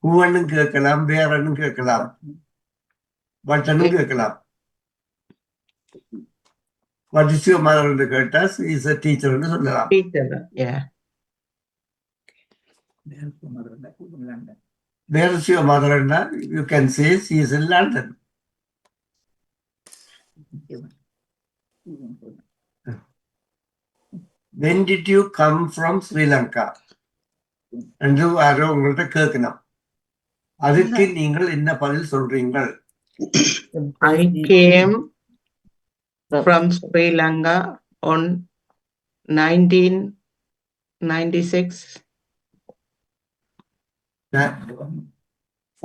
ஹூவன்னும் கேட்கலாம், வேறன்னும் கேட்கலாம், வட்டனும் கேட்கலாம். வாட் இஸ் யுவர் மதர் என்று கேட்டா இஸ் அ டீச்சர்னு சொல்லலாம். Teacher. Yeah. Where is your mother-in-law? You can say she is in London. When did you come from Sri Lanka? என்று யாரோ உங்கள்கிட்ட கேட்கணும். அதுக்கு நீங்கள் என்ன பதில் சொல்றீங்கள்? I came from Sri Lanka on 1996.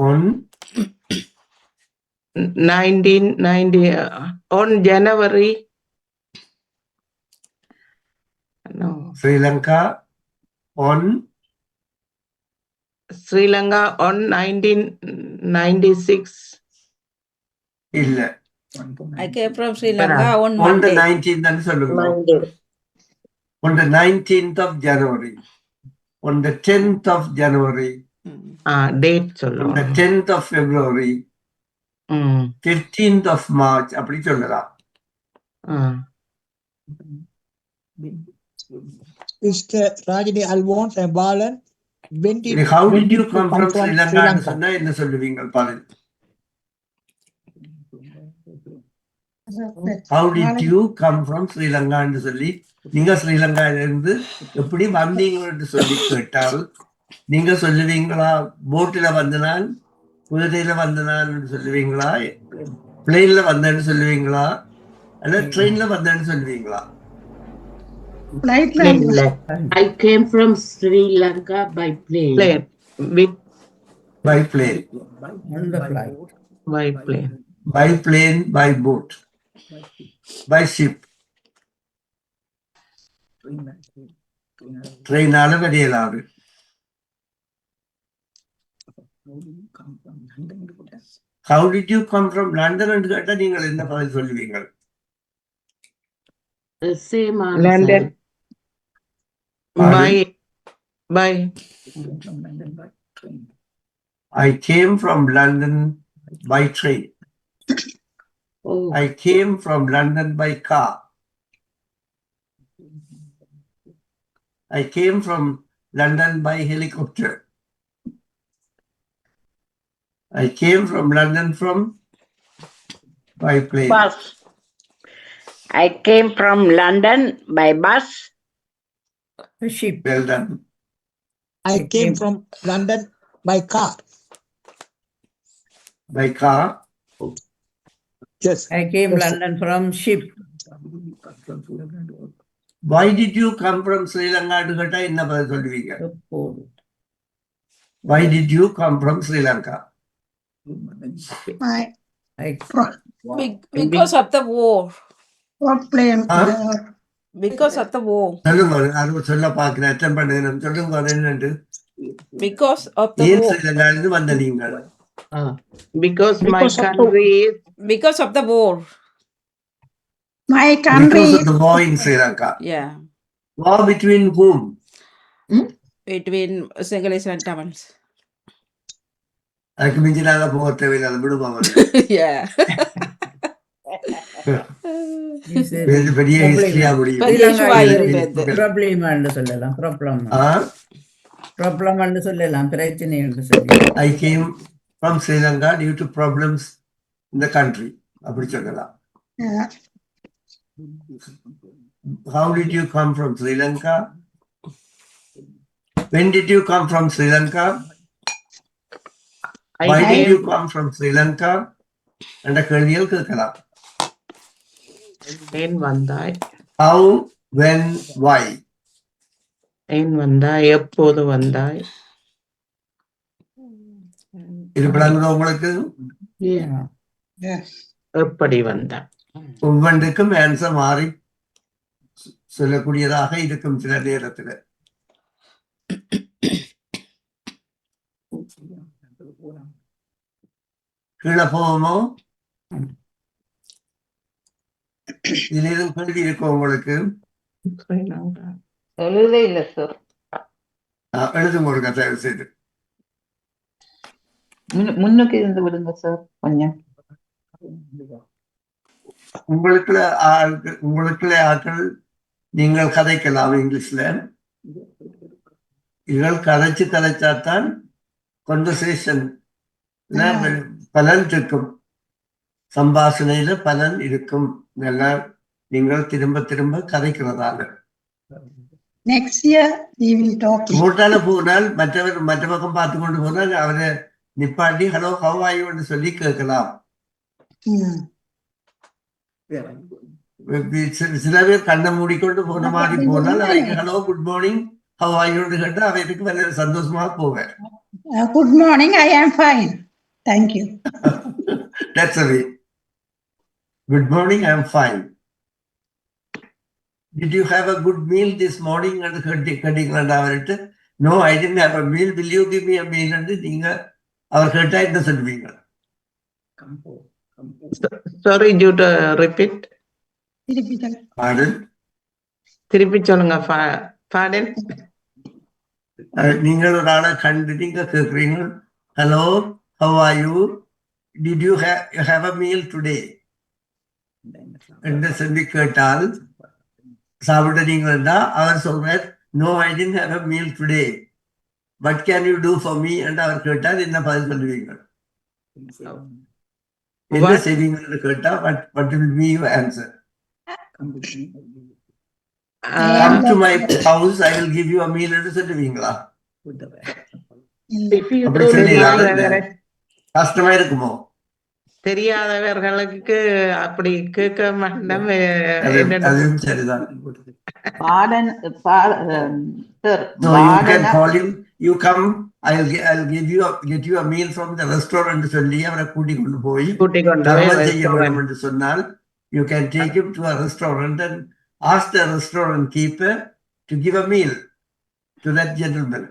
On 1990 on January. No. Sri Lanka on Sri Lanka on 1996. இல்ல. I came from Sri Lanka on On the Monday. 19th ன்னு சொல்லுங்க. On the 19th of January. On the 10th of January. Date On சொல்லுங்க. the 10th of February. 15th of March அப்படி சொல்லலாம். Mr. Rajini Alphonse and Balan, How did you come from Sri Lanka ன்னு சொன்னா என்ன சொல்லுவீங்க பாருங்க. How did you come from Sri Lanka ன்னு சொல்லி நீங்க ஸ்ரீலங்கால இருந்து எப்படி வந்தீங்கன்னு சொல்லி கேட்டால் நீங்க சொல்லுவீங்களா போட்டில வந்தனால், குதிரையில வந்தனான்னு சொல்லுவீங்களா, பிளேன்ல வந்தேன்னு சொல்லுவீங்களா, அல்ல ட்ரெயின்ல வந்தேன்னு சொல்லுவீங்களா? I came from Sri Lanka by plane. By plane. On the flight. By plane. By plane, by boat, by ship. ட்ரெயினால வெளியலாது. How did you come from London என்று கேட்டா நீங்கள் என்ன பதில் சொல்லுவீங்க? The same answer. London. By. I came from London by train. Oh. I came from London by car. I came from London by helicopter. I came from London by plane. Bus. I came from London by bus. Ship. Well done. I came from London by car. By car. Yes. I came Yes, London from ship. Why did you come from Sri Lanka ன்னு கேட்டா என்ன பதில் சொல்லுவீங்க? Why did you come from Sri Lanka? Because of the war. Because of the war. சொல்லுங்க, அது சொல்ல பார்க்கிறேன், attend பண்ணுங்க, சொல்லுங்க என்னன்னு. Because of the ஏன் war. ஸ்ரீலங்கால இருந்து வந்த நீங்கள்? Because my country is. Because of the war. My country Because of the war in Sri Lanka. Yeah. War between whom? Between Sinhalese and Tamils. அதுக்கு மிஞ்சி நாங்க போக தேவையில்லை, அதை விடுவோம். Yeah. பெரிய ஹிஸ்டரியா முடியும். Problem என்று சொல்லலாம். Problem என்று சொல்லலாம். பிரச்சனை என்று சொல்லி. I came from Sri Lanka due to problems in the country. அப்படி சொல்லலாம். How did you come from Sri Lanka? When did you come from Sri Lanka? Why did you come from Sri Lanka? என்ற கேள்விகள் கேட்கலாம். ஏன் வந்தாய்? How, when, why? ஏன் வந்தாய்? எப்போது வந்தாய்? இது விளங்குதா உங்களுக்கு? எப்படி வந்தாய்? ஒவ்வொன்றுக்கும் ஆன்சர் மாறி சொல்லக்கூடியதாக இருக்கும் சில நேரத்தில். கீழே போவோமோ? இதுல எதுவும் கேள்வி இருக்கும் உங்களுக்கு? எழுத இல்ல சார். எழுதும் ஒரு தயவு செய்து. முன்னுக்கு இருந்து விடுங்க சார் கொஞ்சம். உங்களுக்குள்ள ஆட்கள் நீங்கள் கதைக்கலாம் இங்கிலீஷ்ல. இவள் கதைச்சாத்தான் கான்வர்சேஷன் பலன் இருக்கும், சம்பாஷணையில பலன் இருக்கும். இதெல்லாம் நீங்கள் திரும்ப திரும்ப கதைக்கிறதால. Next year we will talk. மூட்டால போனால் மற்ற பக்கம் பார்த்து கொண்டு போனால் அவரை நிப்பாட்டி ஹலோ ஹவ் ஆர் யூ என்று சொல்லி கேட்கலாம். சில பேர் கண்ணை மூடிக்கொண்டு போன மாதிரி போனால் அவைக்கு hello good morning have are you என்று கேட்டால் அவைக்கு நல்ல சந்தோஷமாக போவேன். Good morning, I am fine. Thank you. That's the way. Good morning, I am fine. Did you have a good meal this morning? And no, I didn't have a meal. Will you give me a meal? And Sorry, you to repeat. Pardon? திருப்பி சொல்லுங்க. Pardon? நீங்கள் ஒரு ஆளை கண்டு நீங்க கேட்குறீங்க, hello how are you, did you have a meal today என்று சொல்லி கேட்டால் சாப்பிட்டீங்களா, அவர் சொல்றார் no I didn't have a meal today but can you do for me என்று அவர் கேட்டால் என்ன பதில் சொல்லுவீங்க? என்ன செய்வீங்கன்னு கேட்டா what will be your answer? Come to my house, I will give you a meal என்று சொல்லுவீங்களா? அப்படி சொல்லி கஷ்டமா இருக்குமோ? தெரியாதவர்களுக்கு அப்படி கேட்க மாட்டோம். அதுவும் சரிதான். Pardon, sir. No, you can call him. You come. I'll get you a meal from the restaurant. சொல்லி அவரை கூட்டி கொண்டு போய் தர்மம் செய்ய வேண்டும் என்று சொன்னால், you can take him to a restaurant and ask the restaurant keeper to give a meal to that gentleman.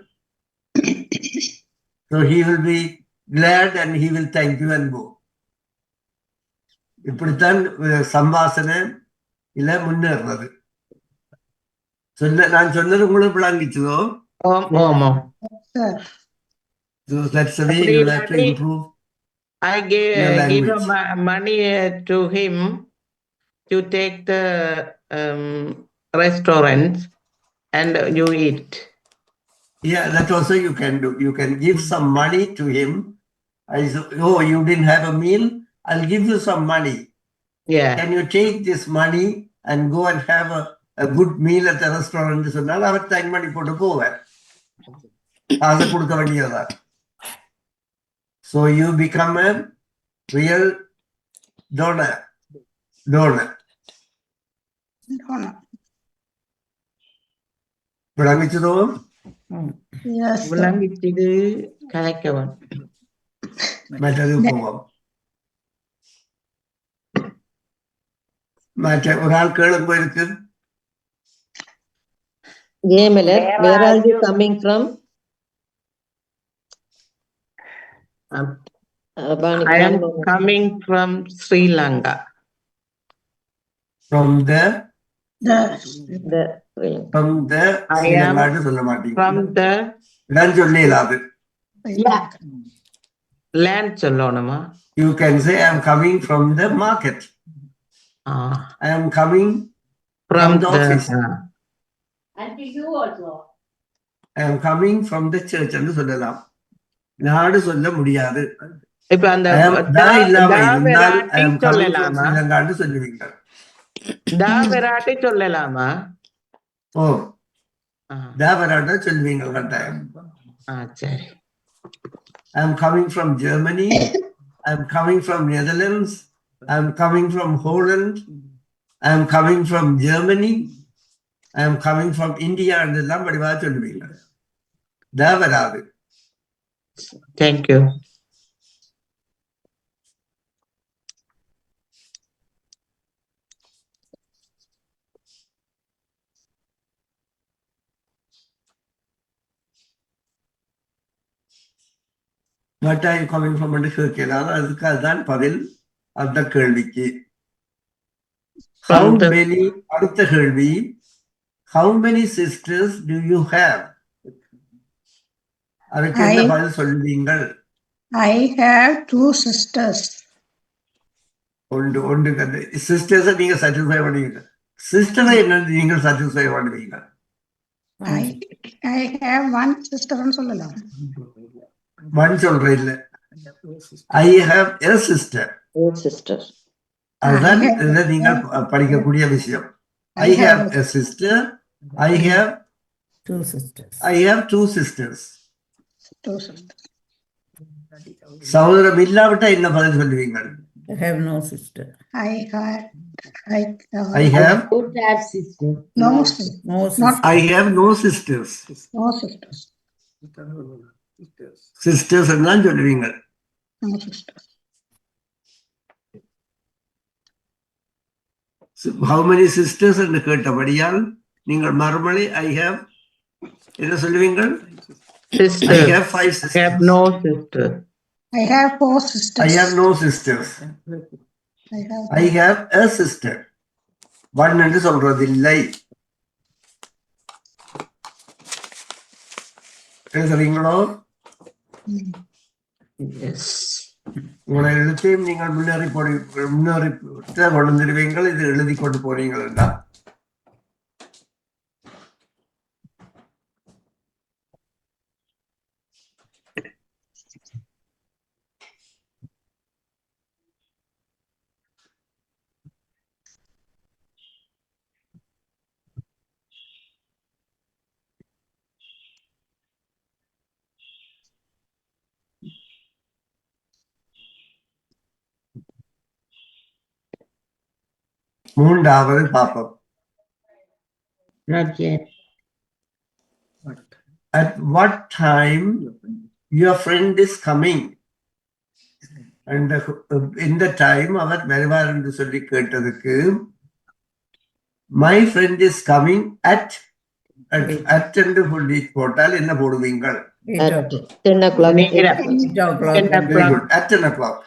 So he will be glad and he will thank you and go. இப்படித்தான் சம்பாஷணை இல்ல முன்னேறது. நான் சொன்னது உங்களுக்கு விளங்கிச்சதோ? So that's the way you have to improve. I give money to him to take the restaurant and you eat. Yeah, that also you can do. You can give some money to him. Oh, you didn't have a meal? I'll give you some money. Yeah. Can you take this money and go and have a good meal at the restaurant? சொன்னால் அவர் thank பண்ணி போட்டு போவார். காசை கொடுக்க வேண்டியதா. So you become a real donor. விளங்கிச்சதோ? விளங்கிச்சது கலைக்கவன். மற்றது போவோம். மற்ற ஒரு ஆள் கேளுங்க போயிருக்கு. Where are you coming from? I am coming from Sri Lanka. From the I am சொல்ல மாட்டீங்க. From the நான் சொல்லலாது. land சொல்லணுமா? You can say I am coming from the market. I am coming from the office. And to you also. I am coming from the church என்று சொல்லலாம். நாடு சொல்ல முடியாது. இப்ப அந்த சொல்லலாமா? சொல்லுவீங்க. தாவராட்டி சொல்லலாமா? ஓ, தாவராட்ட சொல்லுவீங்க கட்டாயம். சரி. I am coming from Germany. I am coming from Netherlands. I am coming from Holland. I am coming from Germany. I am coming from India. என்றெல்லாம் படிவா சொல்லுவீங்க. தாவராது. Thank you. What are you coming from என்று கேட்கிறார். அதுக்கு அதுதான் பதில் அந்த கேள்விக்கு. அடுத்த கேள்வி, how many sisters do you have? அதுக்கு என்ன பதில் சொல்லுவீங்கள்? I have 2 sisters. ஒன்று சிஸ்டர்ஸை நீங்க சாட்டிஸ்ஃபை பண்ணுவீங்க. சிஸ்டரை என்ன நீங்கள் சாட்டிஸ்ஃபை பண்ணுவீங்க? I have 1 sister ன்னு சொல்லலாம். ஒன் சொல்ற இல்ல, ஐ ஹாவ் எ சிஸ்டர். அதுதான் இதுல நீங்கள் படிக்கக்கூடிய விஷயம். I have a sister, I have 2 sisters. I have 2 sisters. 2 sisters. சகோதரம் இல்லாவிட்டா என்ன பதில் சொல்லுவீங்க? I have no sister. I have Don't have sister. no sister. No Not sister. I have no sisters. no sisters. Sisters எல்லாம் சொல்லுவீங்க. No sisters. How many sisters என்று கேட்டபடியால் நீங்கள் மறுமொழி I have என்ன சொல்லுவீங்கள்? Sister. I have 5 I sisters. have no sister. I have 4 sisters. I have no sisters. I have I have a sister. One என்று சொல்றதில்லை. எழுதுறீங்களோ? Yes. உங்களை எழுத்தையும் நீங்கள் முன்னேறி கொண்டிருவீங்கள். இது எழுதி கொண்டு போறீங்களா? மூன்றாவது பாப்பம். Not yet. At what time your friend is coming? And இந்த டைம் அவர் வருவார் என்று சொல்லி கேட்டதுக்கு my friend is coming at என்று சொல்லி போட்டால் என்ன போடுவீங்கள்? 10 o'clock. 8 o'clock. Very good. At 10 o'clock.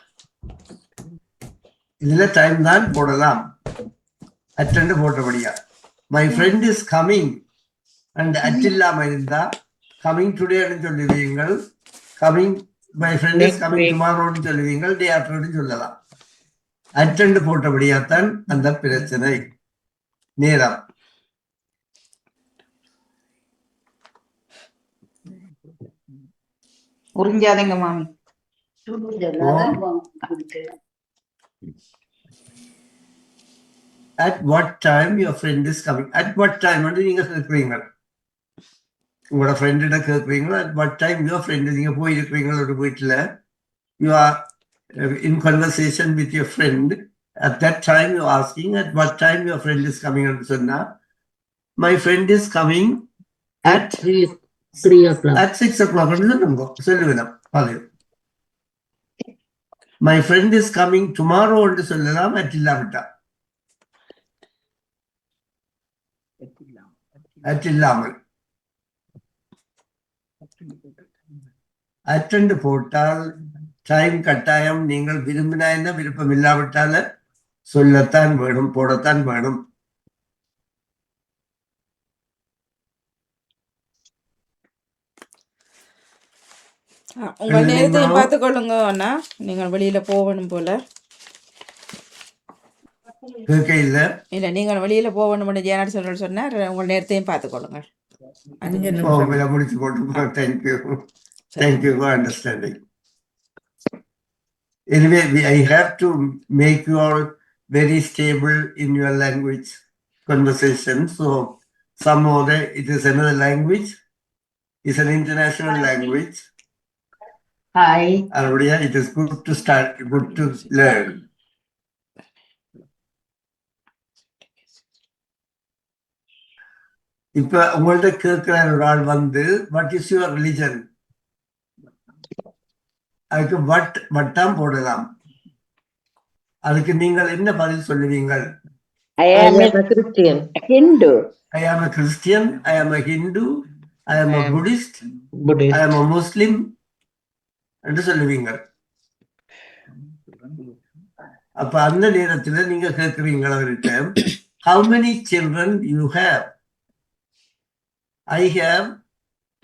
இதுல டைம் தான் போடலாம். அட்டெண்ட் போட்டபடியா my friend is coming and at இல்லாம இருந்தா கமிங் டுடேன்னு சொல்லுவீங்கள். Coming my friend is coming டுமாரோன்னு சொல்லுவீங்கள். டே ஆஃப்டர்னு சொல்லலாம். அட்டெண்ட் போட்டபடியாத்தான் அந்த பிரச்சனை. நேரம் உறிஞ்சாதீங்க மாமி. at what time your friend is coming? At what time வந்து நீங்க கேட்குறீங்க. உங்களோட ஃப்ரெண்டிட கேட்குறீங்களா? at what time your friend நீங்க போயிருக்கிறீங்க ஒரு வீட்டில், you are in conversation with your friend. At that time you are asking at what time your friend is coming என்று சொன்னா my friend is coming at 3 o'clock. at 6 o'clock என்று சொல்லுவேன். my friend is coming tomorrow என்று சொல்லலாம். at இல்லாவிட்டா at இல்லாமல் attend போட்டால் time கட்டாயம். நீங்கள் விரும்பினா என்ன, விருப்பம் இல்லாவிட்டால சொல்லத்தான் வேணும், போடத்தான் வேணும். உங்கள் நேரத்தையும் பார்த்துக்கொள்ளுங்க அண்ணா. நீங்கள் வெளியில போகணும் போல. கேட்க இல்ல இல்லை, நீங்கள் வெளியில போகணும்னு ஜேனாடி சொன்னார். உங்கள் நேரத்தையும் பார்த்துக்கொள்ளுங்க. முடிச்சு போட்டு thank you for understanding. Anyway, I have to make you all very stable in your language conversation. So somehow it is another language. It's an international language. Hi. Arabia, it is good to start, good to learn. இப்ப உங்கள்ட்ட கேட்கிற ஒரு ஆள் வந்து what is your religion? அதுக்கு வட்டம் போடலாம். அதுக்கு நீங்கள் என்ன பதில் சொல்லுவீங்கள்? I am a Christian. Hindu. I am a Christian, I am a Hindu, I am a Buddhist, I am a Muslim என்று சொல்லுவீங்கள். அப்ப அந்த நேரத்துல நீங்க கேட்கிறீங்க அவர்கிட்ட how many children you have? I have.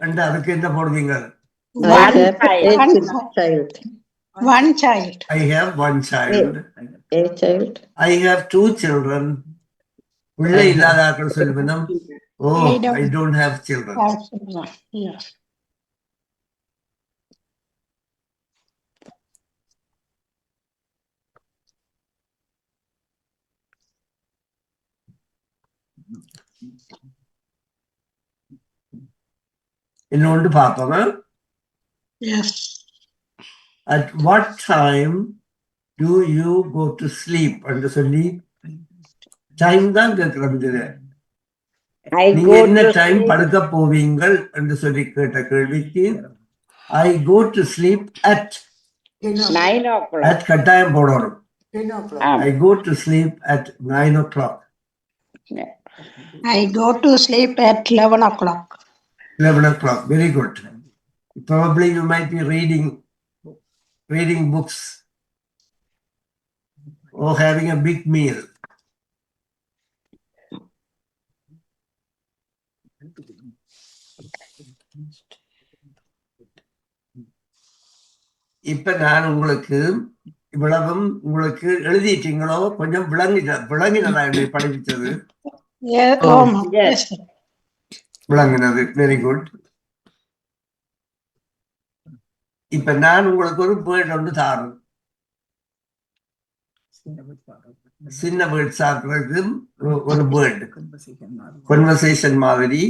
and அதுக்கு என்ன போடுவீங்க? One have child. child. One child. I have one child. A child. I have 2 children. பிள்ளை இல்லாதாக்கள் சொல்லுவினம், oh, I don't have children. Yes. இன்னொன்று பார்ப்போம். Yes. At what time do you go to sleep? என்று சொல்லி time தான் கேட்கிறோம். இதுல I நீங்க go என்ன to டைம் sleep. படுக்க போவீங்கள் என்று சொல்லி கேட்ட கேள்விக்கு I go to sleep at 9 o'clock. at கட்டாயம் போடணும். 10 o'clock. Ah, I go to sleep at 9 o'clock. I go to sleep at 11 o'clock. 11 o'clock. Very good. Probably you might be reading books or having a big meal. இப்ப நான் உங்களுக்கு இவ்வளவும் உங்களுக்கு எழுதிட்டீங்களோ? கொஞ்சம் விளங்கினதா என்னை படிப்பிச்சது? Yes. Oh, Oh, my. yes. Yes. Sir. விளங்கினது. Very good. இப்ப நான் உங்களுக்கு ஒரு பேர்ட் ஒன்று தாரேன். சின்ன பேர்ட் சாப்பிடுறது ஒரு பேர்டு கன்வர்சேஷன் மாதிரி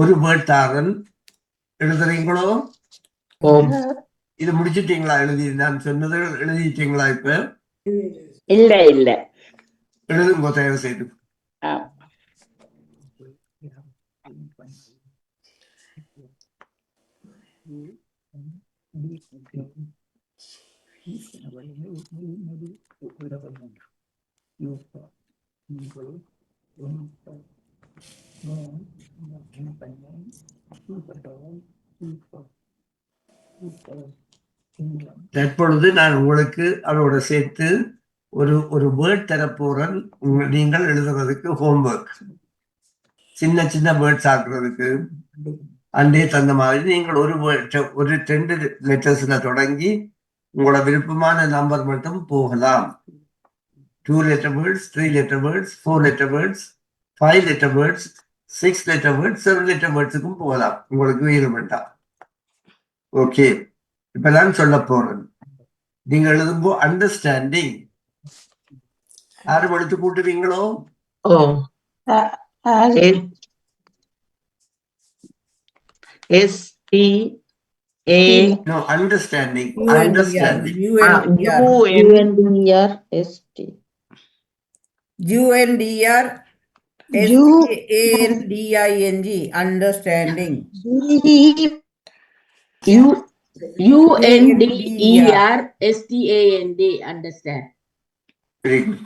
ஒரு பேர்ட் தாரன். எழுதுறீங்களோ? இது முடிச்சிட்டீங்களா? நான் சொன்னது எழுதிட்டீங்களா? இப்ப இல்ல இல்ல. எழுதுங்க தயவு செய்து. Ah, தற்பொழுது நான் உங்களுக்கு அதோட சேர்த்து ஒரு வேர்ட் தரப்போறேன். நீங்கள் எழுதுறதுக்கு ஹோம்ஒர்க். சின்ன சின்ன வேர்ட்ஸ் ஆக்குறதுக்கு அண்டே தந்த மாதிரி நீங்கள் ஒரு 2 லெட்டர்ஸ்ல தொடங்கி உங்களோட விருப்பமான நம்பர் மட்டும் போகலாம். 2 letter words, 3 letter words, 4 letter words, 5 letter words, 6 letter words, 7 letter wordsக்கும் போகலாம். உங்களுக்கு வேணுமெண்டா. ஓகே, இப்ப நான் சொல்ல போறேன். நீங்க எழுதும்போ அண்டர்ஸ்டாண்டிங் யாரும் எழுத்து கூட்டுவீங்களோ? Oh. S-T-A. No, understanding. UNDR. Understanding. UNDR ST. UNDR STANDING. Understanding. UNDER STAND. Understand. Very good.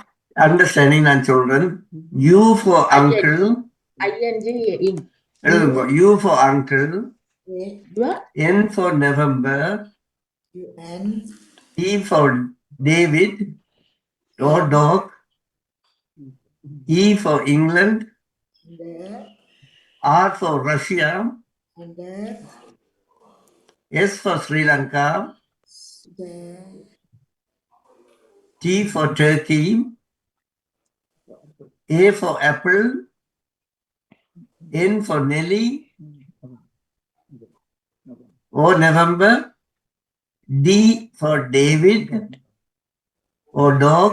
Understanding நான் சொல்றேன். U for uncle. ING in. எழுதுங்க. U for uncle. N for November. UN. E for David or dog. E for England. There. R for Russia. And there. S for Sri Lanka. There. T for Turkey. A for apple. N for Nelly or November. D for David or dog.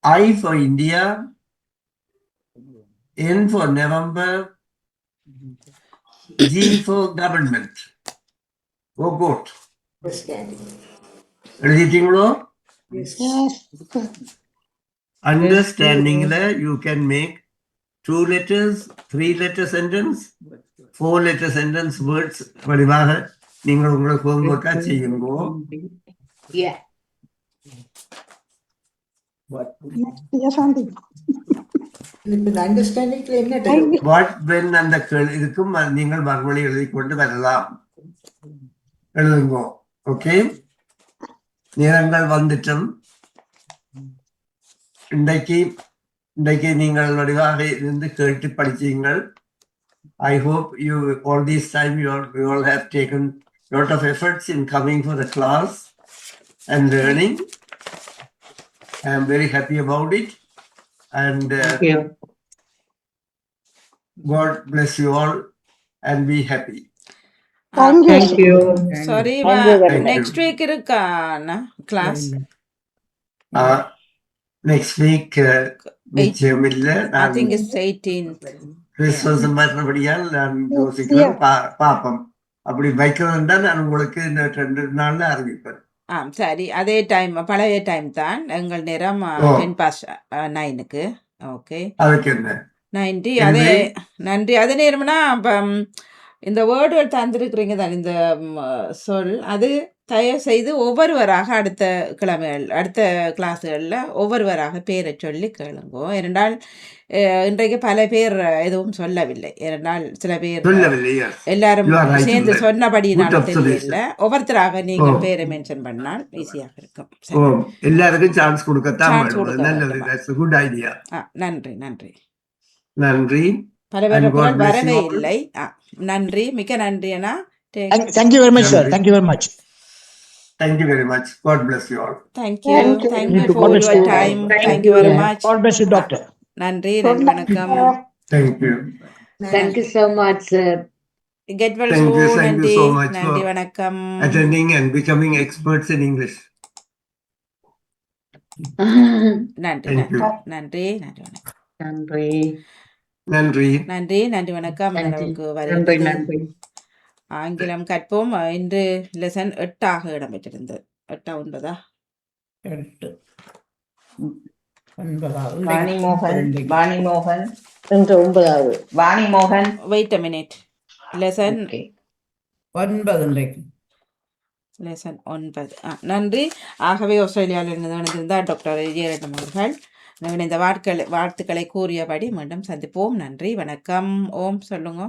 I for India. N for November. G for government. Oh, good. Understanding. எழுதிட்டீங்களோ? Yes. Understanding you can make 2 letters, 3 letter sentence, 4 letter sentence words வடிவாக நீங்கள் உங்களுக்கு homework செய்யுங்க. Yeah. Yes, Auntie. இப்ப இந்த அண்டர்ஸ்டாண்டிங்ல என்ன What when அந்த இதுக்கும் நீங்கள் மறுமொழி எழுதி கொண்டு வரலாம். எழுதுங்க. ஓகே, நேரங்கள் வந்துட்டும். இன்றைக்கு நீங்கள் வடிவாக இருந்து கேட்டு படிச்சீங்கள். I hope you all this time you all have taken lot of efforts in coming for the class and learning. I am very happy about it. And Thank you. God bless you all and be happy. Thank you. Thank you. Sorry Thank you very much. Next week இருக்காண்ணா class Next week, நிச்சயம் இல்ல. ஐ நான் think is 18th. Christmas மற்றபடியால் நான் யோசிக்கிறேன். பாப்போம். அப்படி வைக்கிறதா நான் உங்களுக்கு இந்த 2 நாள்ல அறிவிப்பேன். சரி, அதே டைம் பழைய டைம் தான். எங்கள் நேரம் 9:10 ஓகே. அதுக்கு என்ன நன்றி. அதே நன்றி. அதே நேரம்னா இந்த வேர்டுகள் தந்திருக்கிறீங்க தான், இந்த சொல் அது தயவு செய்து ஒவ்வொருவராக அடுத்த கிழமைகள் அடுத்த கிளாஸுகளில் ஒவ்வொருவராக பேரை சொல்லி கேளுங்கோ. ஏனென்றால் இன்றைக்கு பல பேர் எதுவும் சொல்லவில்லை. ஏனென்றால் சில பேர் எல்லாரும் சேர்ந்து சொன்னபடினால தெரியல. ஒவ்வொருத்தராக நீங்கள் பேரை மென்ஷன் பண்ணால் ஈஸியாக இருக்கும். எல்லாருக்கும் சான்ஸ் கொடுக்கத்தான். Good idea. நன்றி நன்றி நன்றி. பல பேர் குரல் வரவே இல்லை. நன்றி, மிக்க நன்றி அண்ணா. Thank you very much, sir. Thank you very much. Thank you very much. God bless you all. Thank you for your time. Thank you very much. God bless you, doctor. நன்றி, நன்றி, வணக்கம். Thank you. Thank you so much, sir. Get well Thank you. soon. Thank you so much நன்றி, for வணக்கம். attending and becoming experts in English. நன்றி, Thank you. நன்றி, நன்றி, வணக்கம். நன்றி. நன்றி. நன்றி, நன்றி, வணக்கம். அளவுக்கு நன்றி. வருகிறது. நன்றி. ஆங்கிலம் கற்போம். இன்று லெசன் 8ஆக இடம்பெற்றிருந்தது. 8 9 8 9 வாணி மோகன் இன்று 9வது. வாணி மோகன் வெயிட் அ மினிட். லெசன் 9 இன்றைக்கு. லெசன் 9. நன்றி. ஆகவே ஆஸ்திரேலியாவில் இணைந்திருந்தார் டாக்டர் ஜெயரட்னம் அவர்கள். இந்த வாழ்த்துக்களை கூறியபடி மீண்டும் சந்திப்போம். நன்றி, வணக்கம். ஓம் சொல்லுங்க.